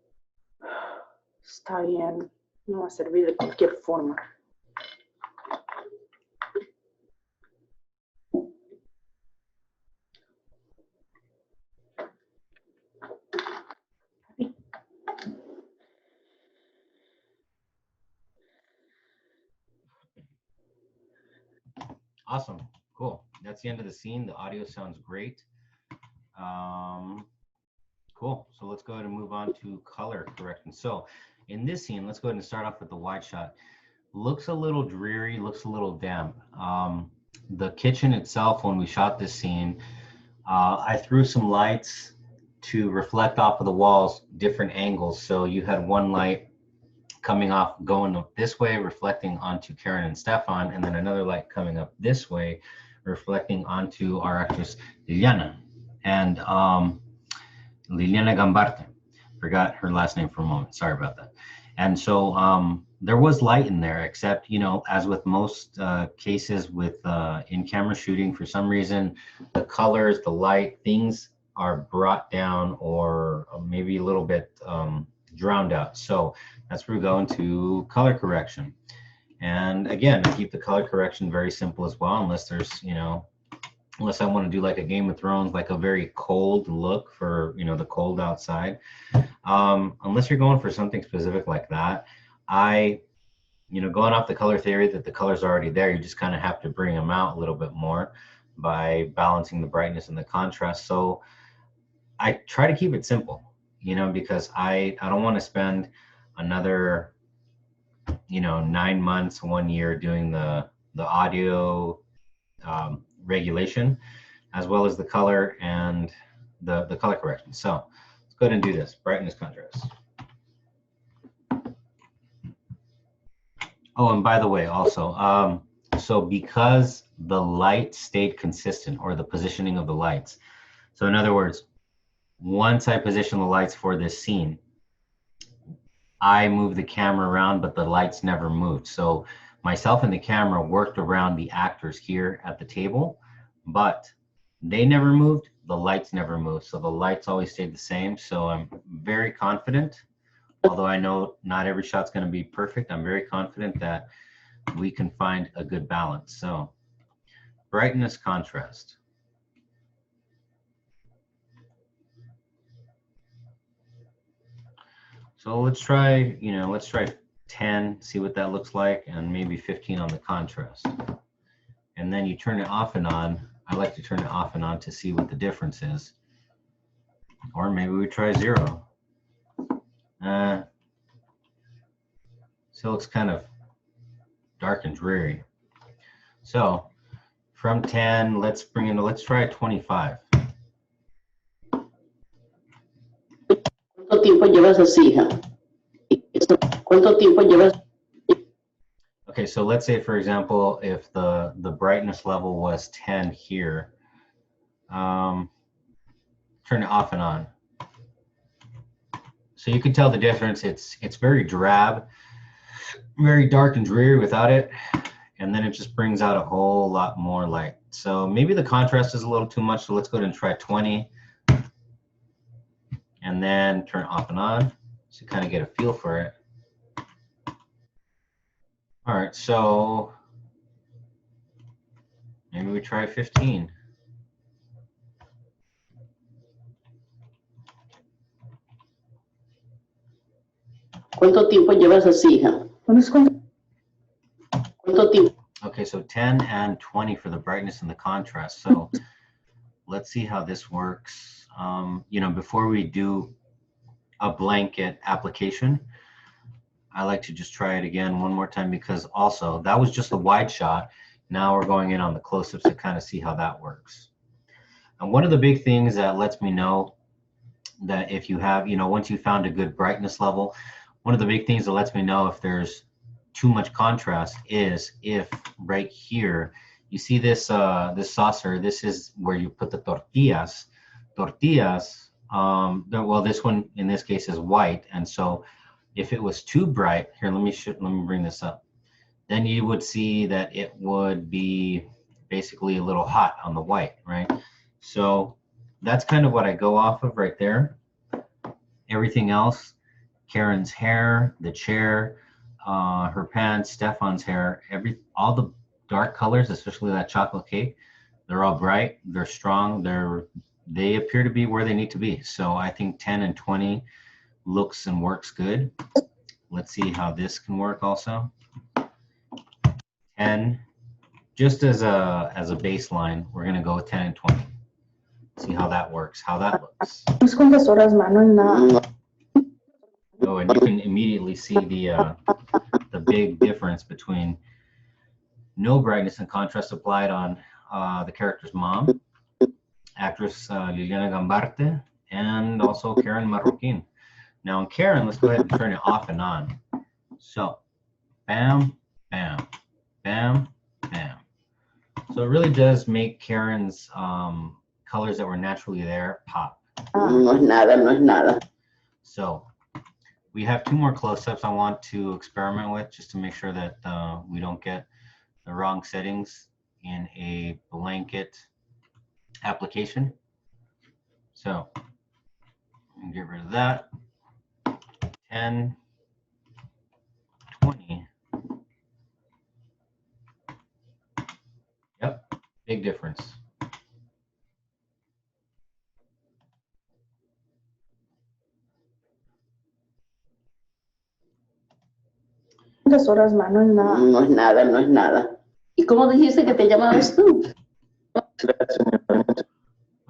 Está bien, no va a servir de cualquier forma. Awesome, cool. That's the end of the scene. The audio sounds great. Cool, so let's go ahead and move on to color correction. So in this scene, let's go ahead and start off with the wide shot. Looks a little dreary, looks a little damp. The kitchen itself, when we shot this scene, I threw some lights to reflect off of the walls, different angles. So you had one light coming off, going up this way, reflecting onto Karen and Stefan, and then another light coming up this way, reflecting onto our actress Liliana. And Liliana Gambarte, forgot her last name for a moment, sorry about that. And so there was light in there, except, you know, as with most cases with in-camera shooting, for some reason, the colors, the light, things are brought down or maybe a little bit drowned out. So that's where we go into color correction. And again, I keep the color correction very simple as well, unless there's, you know, unless I want to do like a Game of Thrones, like a very cold look for, you know, the cold outside. Unless you're going for something specific like that, you know, going off the color theory that the colors are already there, you just kind of have to bring them out a little bit more by balancing the brightness and the contrast. So I try to keep it simple, you know, because I don't want to spend another, you know, 9 months, 1 year doing the audio regulation, as well as the color and the color correction. So let's go ahead and do this, brightness contrast. Oh, and by the way, also, so because the light stayed consistent, or the positioning of the lights. So in other words, once I position the lights for this scene, I moved the camera around, but the lights never moved. So myself and the camera worked around the actors here at the table, but they never moved, the lights never moved. So the lights always stayed the same. So I'm very confident, although I know not every shot's going to be perfect, I'm very confident that we can find a good balance. So brightness, contrast. So let's try, you know, let's try 10, see what that looks like, and maybe 15 on the contrast. And then you turn it off and on. I like to turn it off and on to see what the difference is. Or maybe we try 0. Still looks kind of dark and dreary. So from 10, let's try 25. ¿Cuánto tiempo llevas así, hija? ¿Cuánto tiempo llevas? Okay, so let's say, for example, if the brightness level was 10 here, turn it off and on. So you can tell the difference. It's very drab, very dark and dreary without it, and then it just brings out a whole lot more light. So maybe the contrast is a little too much, so let's go ahead and try 20, and then turn it off and on, so you kind of get a feel for it. All right, so maybe we try 15. ¿Cuánto tiempo llevas así, hija? ¿Cuánto tiempo? Okay, so 10 and 20 for the brightness and the contrast. So let's see how this works. You know, before we do a blanket application, I like to just try it again one more time, because also that was just a wide shot. Now we're going in on the close-ups to kind of see how that works. And one of the big things that lets me know that if you have, you know, once you found a good brightness level, one of the big things that lets me know if there's too much contrast is if right here, you see this this saucer, this is where you put the tortillas. Well, this one in this case is white, and so if it was too bright, here, let me bring this up, then you would see that it would be basically a little hot on the white, right? So that's kind of what I go off of right there. Everything else, Karen's hair, the chair, her pants, Stefan's hair, all the dark colors, especially that chocolate cake, they're all bright, they're strong, they appear to be where they need to be. So I think 10 and 20 looks and works good. Let's see how this can work also. 10, just as a baseline, we're going to go with 10 and 20. See how that works, how that looks. Oh, and you can immediately see the big difference between no brightness and contrast applied on the character's mom, actress Liliana Gambarte, and also Karen Marroquin. Now in Karen, let's go ahead and turn it off and on. So, bam, bam, bam, bam. So it really does make Karen's colors that were naturally there pop. No es nada, no es nada. So we have 2 more close-ups I want to experiment with, just to make sure that we don't get the wrong settings in a blanket application. So get rid of that. 10, 20. Yep, big difference. Horas, mano, es nada. No es nada, no es nada. ¿Y cómo dijiste que te llamabas tú?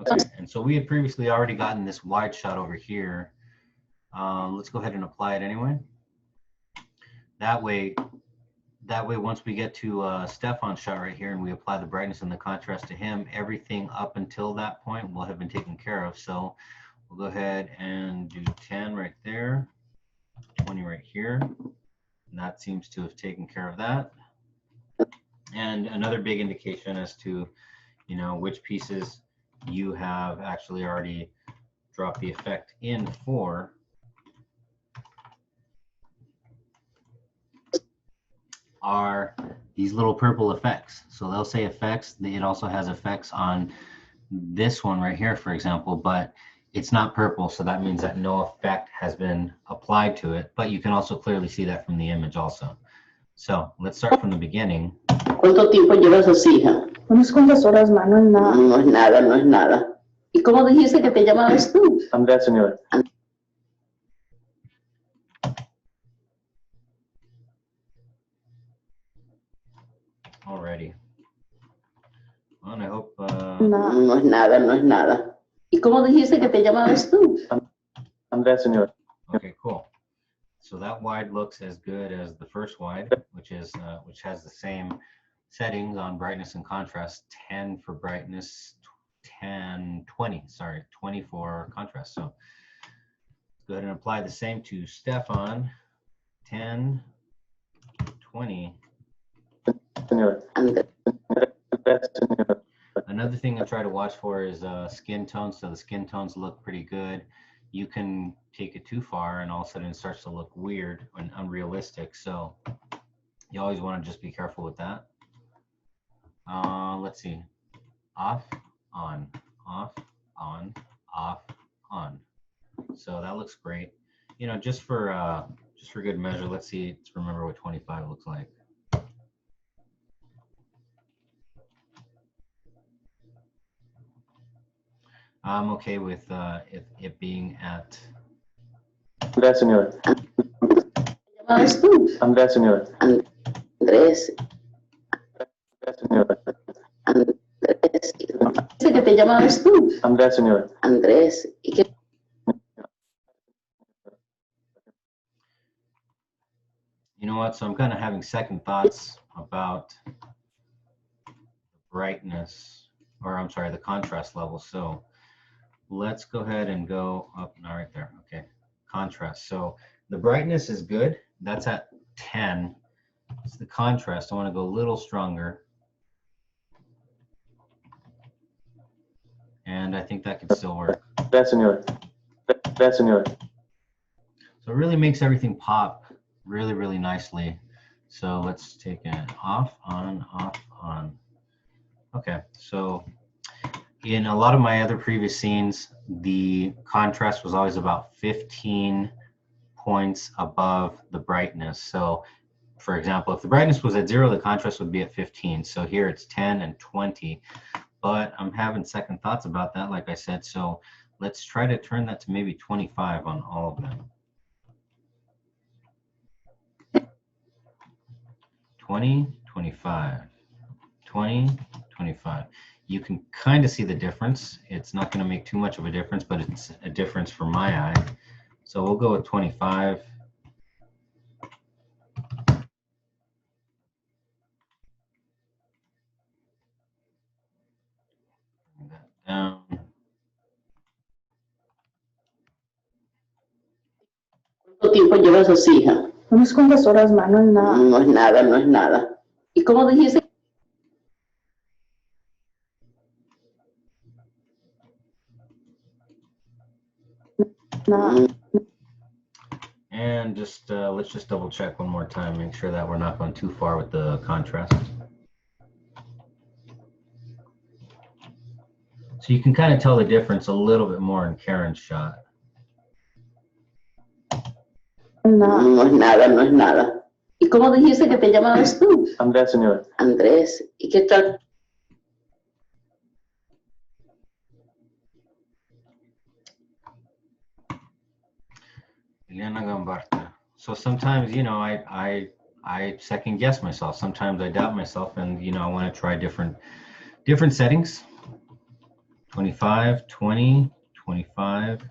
Okay, and so we had previously already gotten this wide shot over here. Let's go ahead and apply it anyway. That way, once we get to Stefan's shot right here and we apply the brightness and the contrast to him, everything up until that point will have been taken care of. So we'll go ahead and do 10 right there, 20 right here. And that seems to have taken care of that. And another big indication as to, you know, which pieces you have actually already dropped the effect in for are these little purple effects. So they'll say effects. It also has effects on this one right here, for example, but it's not purple. So that means that no effect has been applied to it, but you can also clearly see that from the image also. So let's start from the beginning. ¿Cuánto tiempo llevas así, hija? Unas cuantas horas, mano, es nada. No es nada, no es nada. ¿Y cómo dijiste que te llamabas tú? Andrea, señor. Alrighty. Well, and I hope No es nada, no es nada. ¿Y cómo dijiste que te llamabas tú? Andrés, señor. Okay, cool. So that wide looks as good as the first wide, which has the same settings on brightness and contrast. 10 for brightness, 20 for contrast. So go ahead and apply the same to Stefan. 10, 20. Señor. Andrés, señor. Another thing I try to watch for is skin tones. So the skin tones look pretty good. You can take it too far and all of a sudden it starts to look weird and unrealistic. So you always want to just be careful with that. Let's see. Off, on, off, on, off, on. So that looks great. You know, just for good measure, let's see. Let's remember what 25 looks like. I'm okay with it being at. Andrés, señor. ¿Llamabas tú? Andrés, señor. Andrés. Andrés, señor. Andrés. Dice que te llamabas tú. Andrés, señor. Andrés. ¿Y qué? You know what? So I'm kind of having second thoughts about the brightness, or I'm sorry, the contrast level. So let's go ahead and go up. Not right there. Okay. Contrast. So the brightness is good. That's at 10. It's the contrast. I want to go a little stronger. And I think that could still work. Andrés, señor. Andrés, señor. So it really makes everything pop really, really nicely. So let's take it off, on, off, on. Okay, so in a lot of my other previous scenes, the contrast was always about 15 points above the brightness. So for example, if the brightness was at 0, the contrast would be at 15. So here it's 10 and 20. But I'm having second thoughts about that, like I said. So let's try to turn that to maybe 25 on all of them. 20, 25, 20, 25. You can kind of see the difference. It's not going to make too much of a difference, but it's a difference for my eye. So we'll go with 25. Bring that down. ¿Cuánto tiempo llevas así, hija? Unas cuantas horas más, no es nada. No es nada, no es nada. ¿Y cómo dijiste? Nada. And just let's just double check one more time, make sure that we're not going too far with the contrast. So you can kind of tell the difference a little bit more in Karen's shot. Nada. No es nada, no es nada. ¿Y cómo dijiste que te llamabas tú? Andrés, señor. Andrés. ¿Y qué tal? Liliana Gambarta. So sometimes, you know, I second guess myself. Sometimes I doubt myself, and you know, I want to try different settings. 25, 20, 25,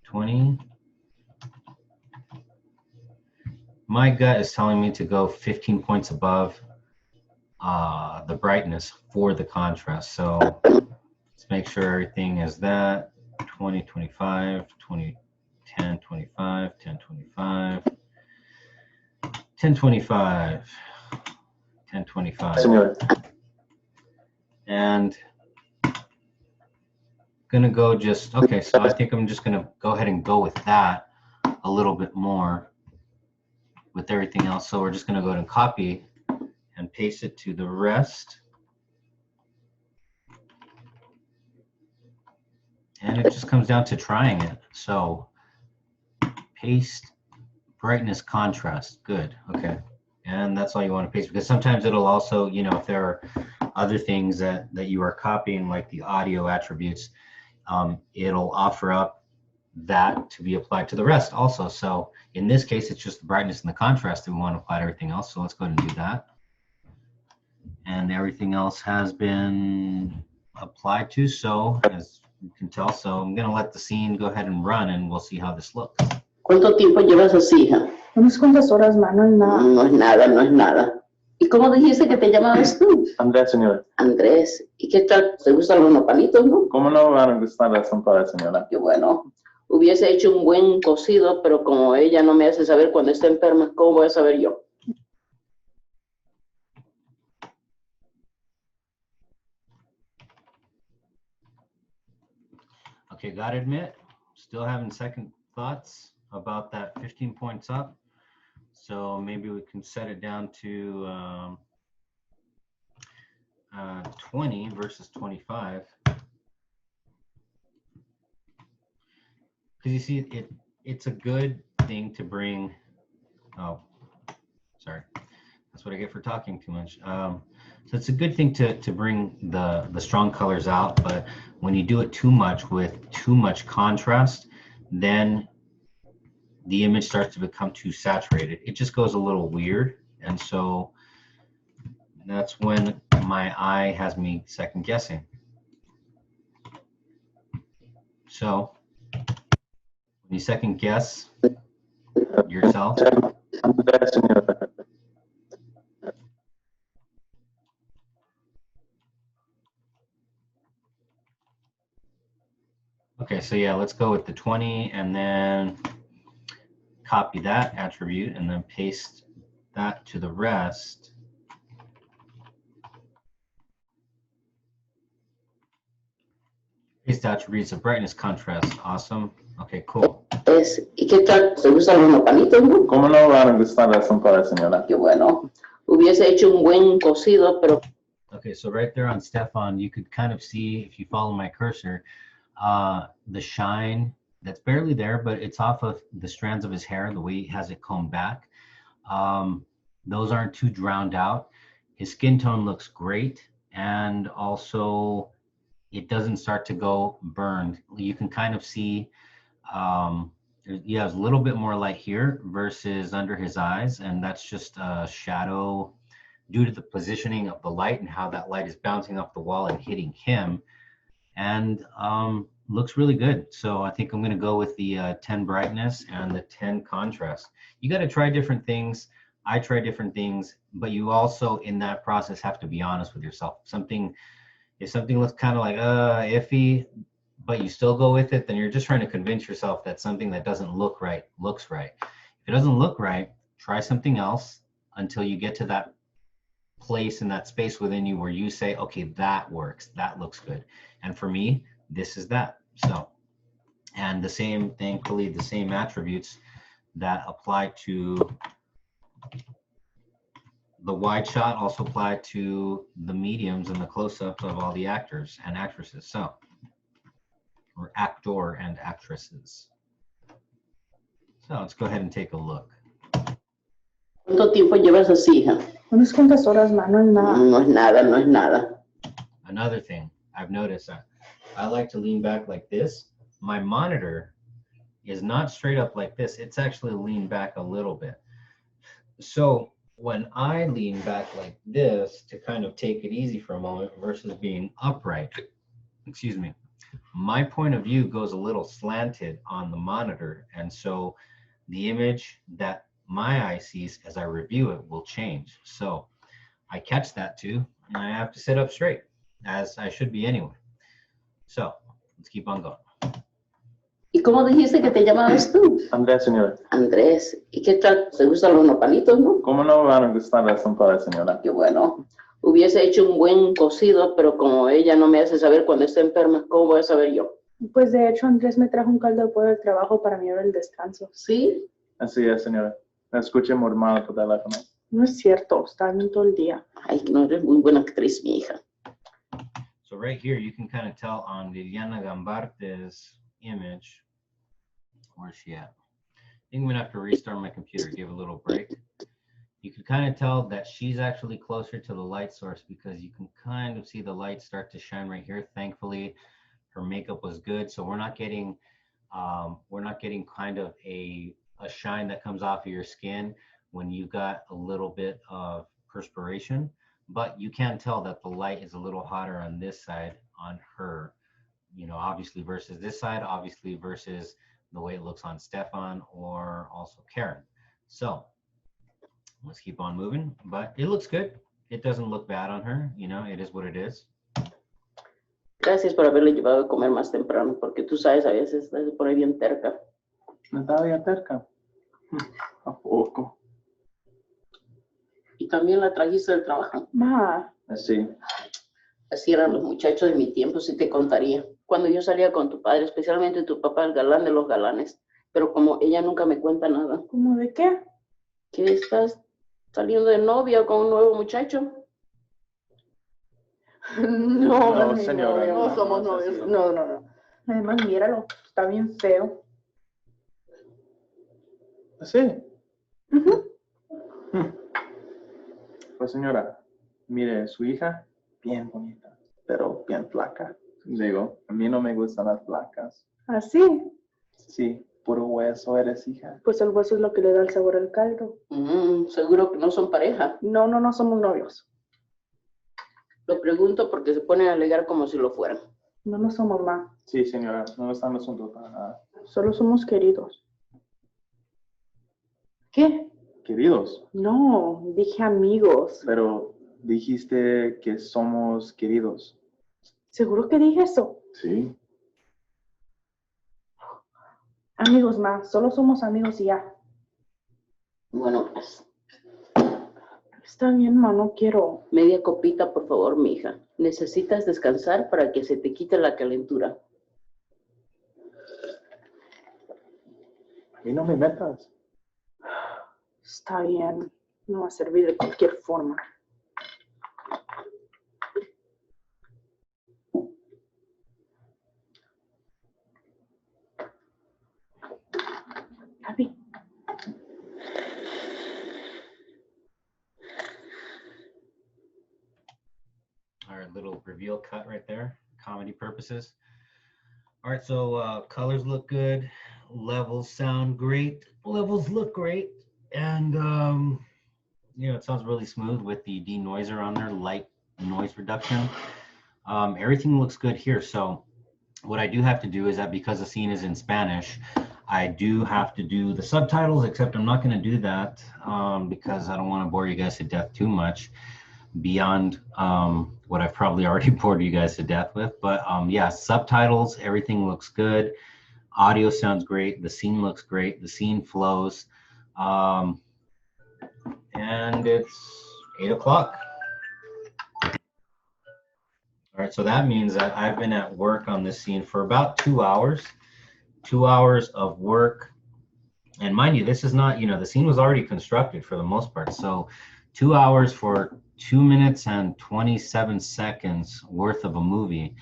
20. My gut is telling me to go 15 points above the brightness for the contrast. So let's make sure everything is that. 20, 25, 20, 10, 25, 10, 25, 10, 25, 10, 25. Señor. And gonna go just, okay, so I think I'm just gonna go ahead and go with that a little bit more with everything else. So we're just gonna go ahead and copy and paste it to the rest. And it just comes down to trying it. So paste, brightness, contrast, good, okay. And that's all you want to paste, because sometimes it'll also, you know, if there are other things that you are copying, like the audio attributes, it'll offer up that to be applied to the rest also. So in this case, it's just the brightness and the contrast that we want to apply to everything else. So let's go ahead and do that. And everything else has been applied to. So as You can tell. So I'm going to let the scene go ahead and run and we'll see how this looks. ¿Cuánto tiempo llevas así, hija? Unas cuantas horas, ma, no es nada. No es nada, no es nada. ¿Y cómo dijiste que te llamabas tú? Andrés, señora. Andrés. ¿Y qué tal? ¿Te gustan los nopalitos, no? ¿Cómo no van a gustar las empanadas, señora? Qué bueno. Hubiese hecho un buen cocido, pero como ella no me hace saber cuando está enferma, ¿cómo voy a saber yo? Okay, gotta admit, still having second thoughts about that 15 points up. So maybe we can set it down to 20 versus 25. Because you see, it's a good thing to bring, oh, sorry. That's what I get for talking too much. So it's a good thing to bring the strong colors out, but when you do it too much with too much contrast, then the image starts to become too saturated. It just goes a little weird. And so that's when my eye has me second guessing. So when you second guess yourself, Andrés, señora. okay, so yeah, let's go with the 20 and then copy that attribute and then paste that to the rest. Paste attributes of brightness, contrast. Awesome. Okay, cool. ¿Y qué tal? ¿Te gustan los nopalitos, no? ¿Cómo no van a gustar las empanadas, señora? Qué bueno. Hubiese hecho un buen cocido, pero Okay, so right there on Stefan, you could kind of see, if you follow my cursor, the shine that's barely there, but it's off of the strands of his hair, the way he has it combed back. Those aren't too drowned out. His skin tone looks great. And also it doesn't start to go burned. You can kind of see he has a little bit more light here versus under his eyes. And that's just a shadow due to the positioning of the light and how that light is bouncing off the wall and hitting him. And looks really good. So I think I'm going to go with the 10 brightness and the 10 contrast. You got to try different things. I try different things, but you also in that process have to be honest with yourself. If something looks kind of like iffy, but you still go with it, then you're just trying to convince yourself that something that doesn't look right looks right. If it doesn't look right, try something else until you get to that place in that space within you where you say, okay, that works, that looks good. And for me, this is that. So, and the same, thankfully, the same attributes that apply to the wide shot also apply to the mediums and the close-ups of all the actors and actresses. So, or actor and actresses. So let's go ahead and take a look. ¿cuánto tiempo llevas así, hija? Unas cuantas horas, ma, no es nada. No es nada, no es nada. Another thing I've noticed, I like to lean back like this. My monitor is not straight up like this. It's actually leaned back a little bit. So when I lean back like this to kind of take it easy for a moment versus being upright, excuse me, my point of view goes a little slanted on the monitor. And so the image that my eye sees as I review it will change. So I catch that too, and I have to sit up straight, as I should be anyway. So let's keep on going. ¿Y cómo dijiste que te llamabas tú? Andrés, señora. Andrés. ¿Y qué tal? ¿Te gustan los nopalitos, no? ¿Cómo no van a gustar las empanadas, señora? Qué bueno. Hubiese hecho un buen cocido, pero como ella no me hace saber cuando está enferma, ¿cómo voy a saber yo? Pues de hecho Andrés me trajo un caldo de pollo del trabajo para mi hora del descanso. ¿Sí? Así es, señora. La escuché muy mal por teléfono. No es cierto, está bien todo el día. Ay, no eres muy buena actriz, mi hija. So right here, you can kind of tell on Liliana Gambarte's image, where's she at? I think I'm gonna have to restart my computer, give a little break. You can kind of tell that she's actually closer to the light source because you can kind of see the light start to shine right here. Thankfully, her makeup was good, so we're not getting kind of a shine that comes off of your skin when you got a little bit of perspiration, but you can tell that the light is a little hotter on this side on her you know, obviously versus this side, obviously versus the way it looks on Stefan or also Karen. So let's keep on moving, but it looks good. It doesn't look bad on her, you know, it is what it is. Gracias por haberle llevado a comer más temprano, porque tú sabes, a veces se pone bien terca. ¿No estaba bien cerca? ¿A poco? Y también la trajiste del trabajo. Ma, Así. Así eran los muchachos de mi tiempo, si te contaría. Cuando yo salía con tu padre, especialmente tu papá, el galán de los galanes. Pero como ella nunca me cuenta nada. ¿cómo de qué? ¿Que estás saliendo de novia con un nuevo muchacho? No, No, mi señora, novio. No somos no es novios. así. No, no, no. Además, míralo, está bien feo. ¿Así? Ujú. Pues señora, mire, su hija, bien bonita, pero bien flaca. Digo, a mí no me gustan las flacas. Así, Sí, puro hueso eres, hija. pues el hueso es lo que le da el sabor al caldo. Seguro que no son pareja. No, no, no somos novios. Lo pregunto porque se ponen a alegar como si lo fueran. No, no somos más. Sí, señora, no estamos juntos para nada. Solo somos queridos. ¿Qué? Queridos, No, dije amigos. pero dijiste que somos queridos. ¿Seguro que dije eso? Sí. Amigos más, solo somos amigos y ya. Bueno, pues, Está bien, ma, no quiero. media copita, por favor, mija. Necesitas descansar para que se te quite la calentura. A mí no me metas. Está bien, no va a servir de cualquier forma. Abby, Our little reveal cut right there, comedy purposes. All right, so colors look good, levels sound great, levels look great, and you know, it sounds really smooth with the denoiser on there, light noise reduction. Everything looks good here. So what I do have to do is that because the scene is in Spanish, I do have to do the subtitles, except I'm not going to do that because I don't want to bore you guys to death too much beyond what I've probably already bored you guys to death with. But yeah, subtitles, everything looks good. Audio sounds great. The scene looks great. The scene flows. And it's 8 o'clock. All right, so that means that I've been at work on this scene for about 2 hours. 2 hours of work. And mind you, this is not, you know, the scene was already constructed for the most part. So 2 hours for 2 minutes and 27 seconds worth of a movie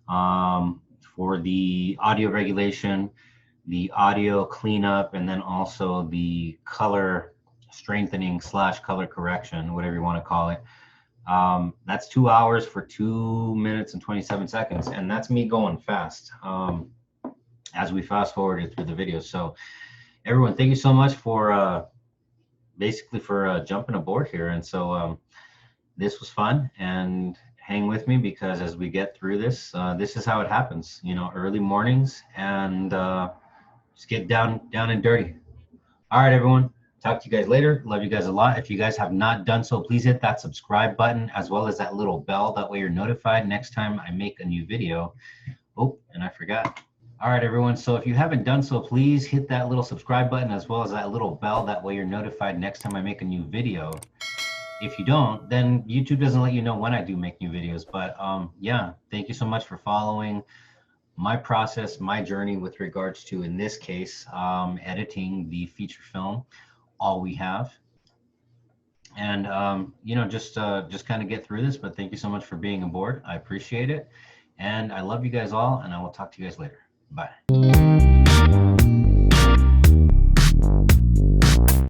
for the audio regulation, the audio cleanup, and then also the color strengthening / color correction, whatever you want to call it. That's 2 hours for 2 minutes and 27 seconds. And that's me going fast as we fast forwarded through the video. So everyone, thank you so much for basically for jumping aboard here. And so this was fun, and hang with me because as we get through this, this is how it happens, you know, early mornings, and just get down and dirty. All right, everyone. Talk to you guys later. Love you guys a lot. If you guys have not done so, please hit that subscribe button as well as that little bell. That way you're notified next time I make a new video. Oh, and I forgot. All right, everyone. So if you haven't done so, please hit that little subscribe button as well as that little bell. That way you're notified next time I make a new video. If you don't, then YouTube doesn't let you know when I do make new videos. But yeah, thank you so much for following my process, my journey with regards to, in this case, editing the feature film, All We Have. And you know, just kind of get through this. But thank you so much for being aboard. I appreciate it. And I love you guys all, and I will talk to you guys later. Bye.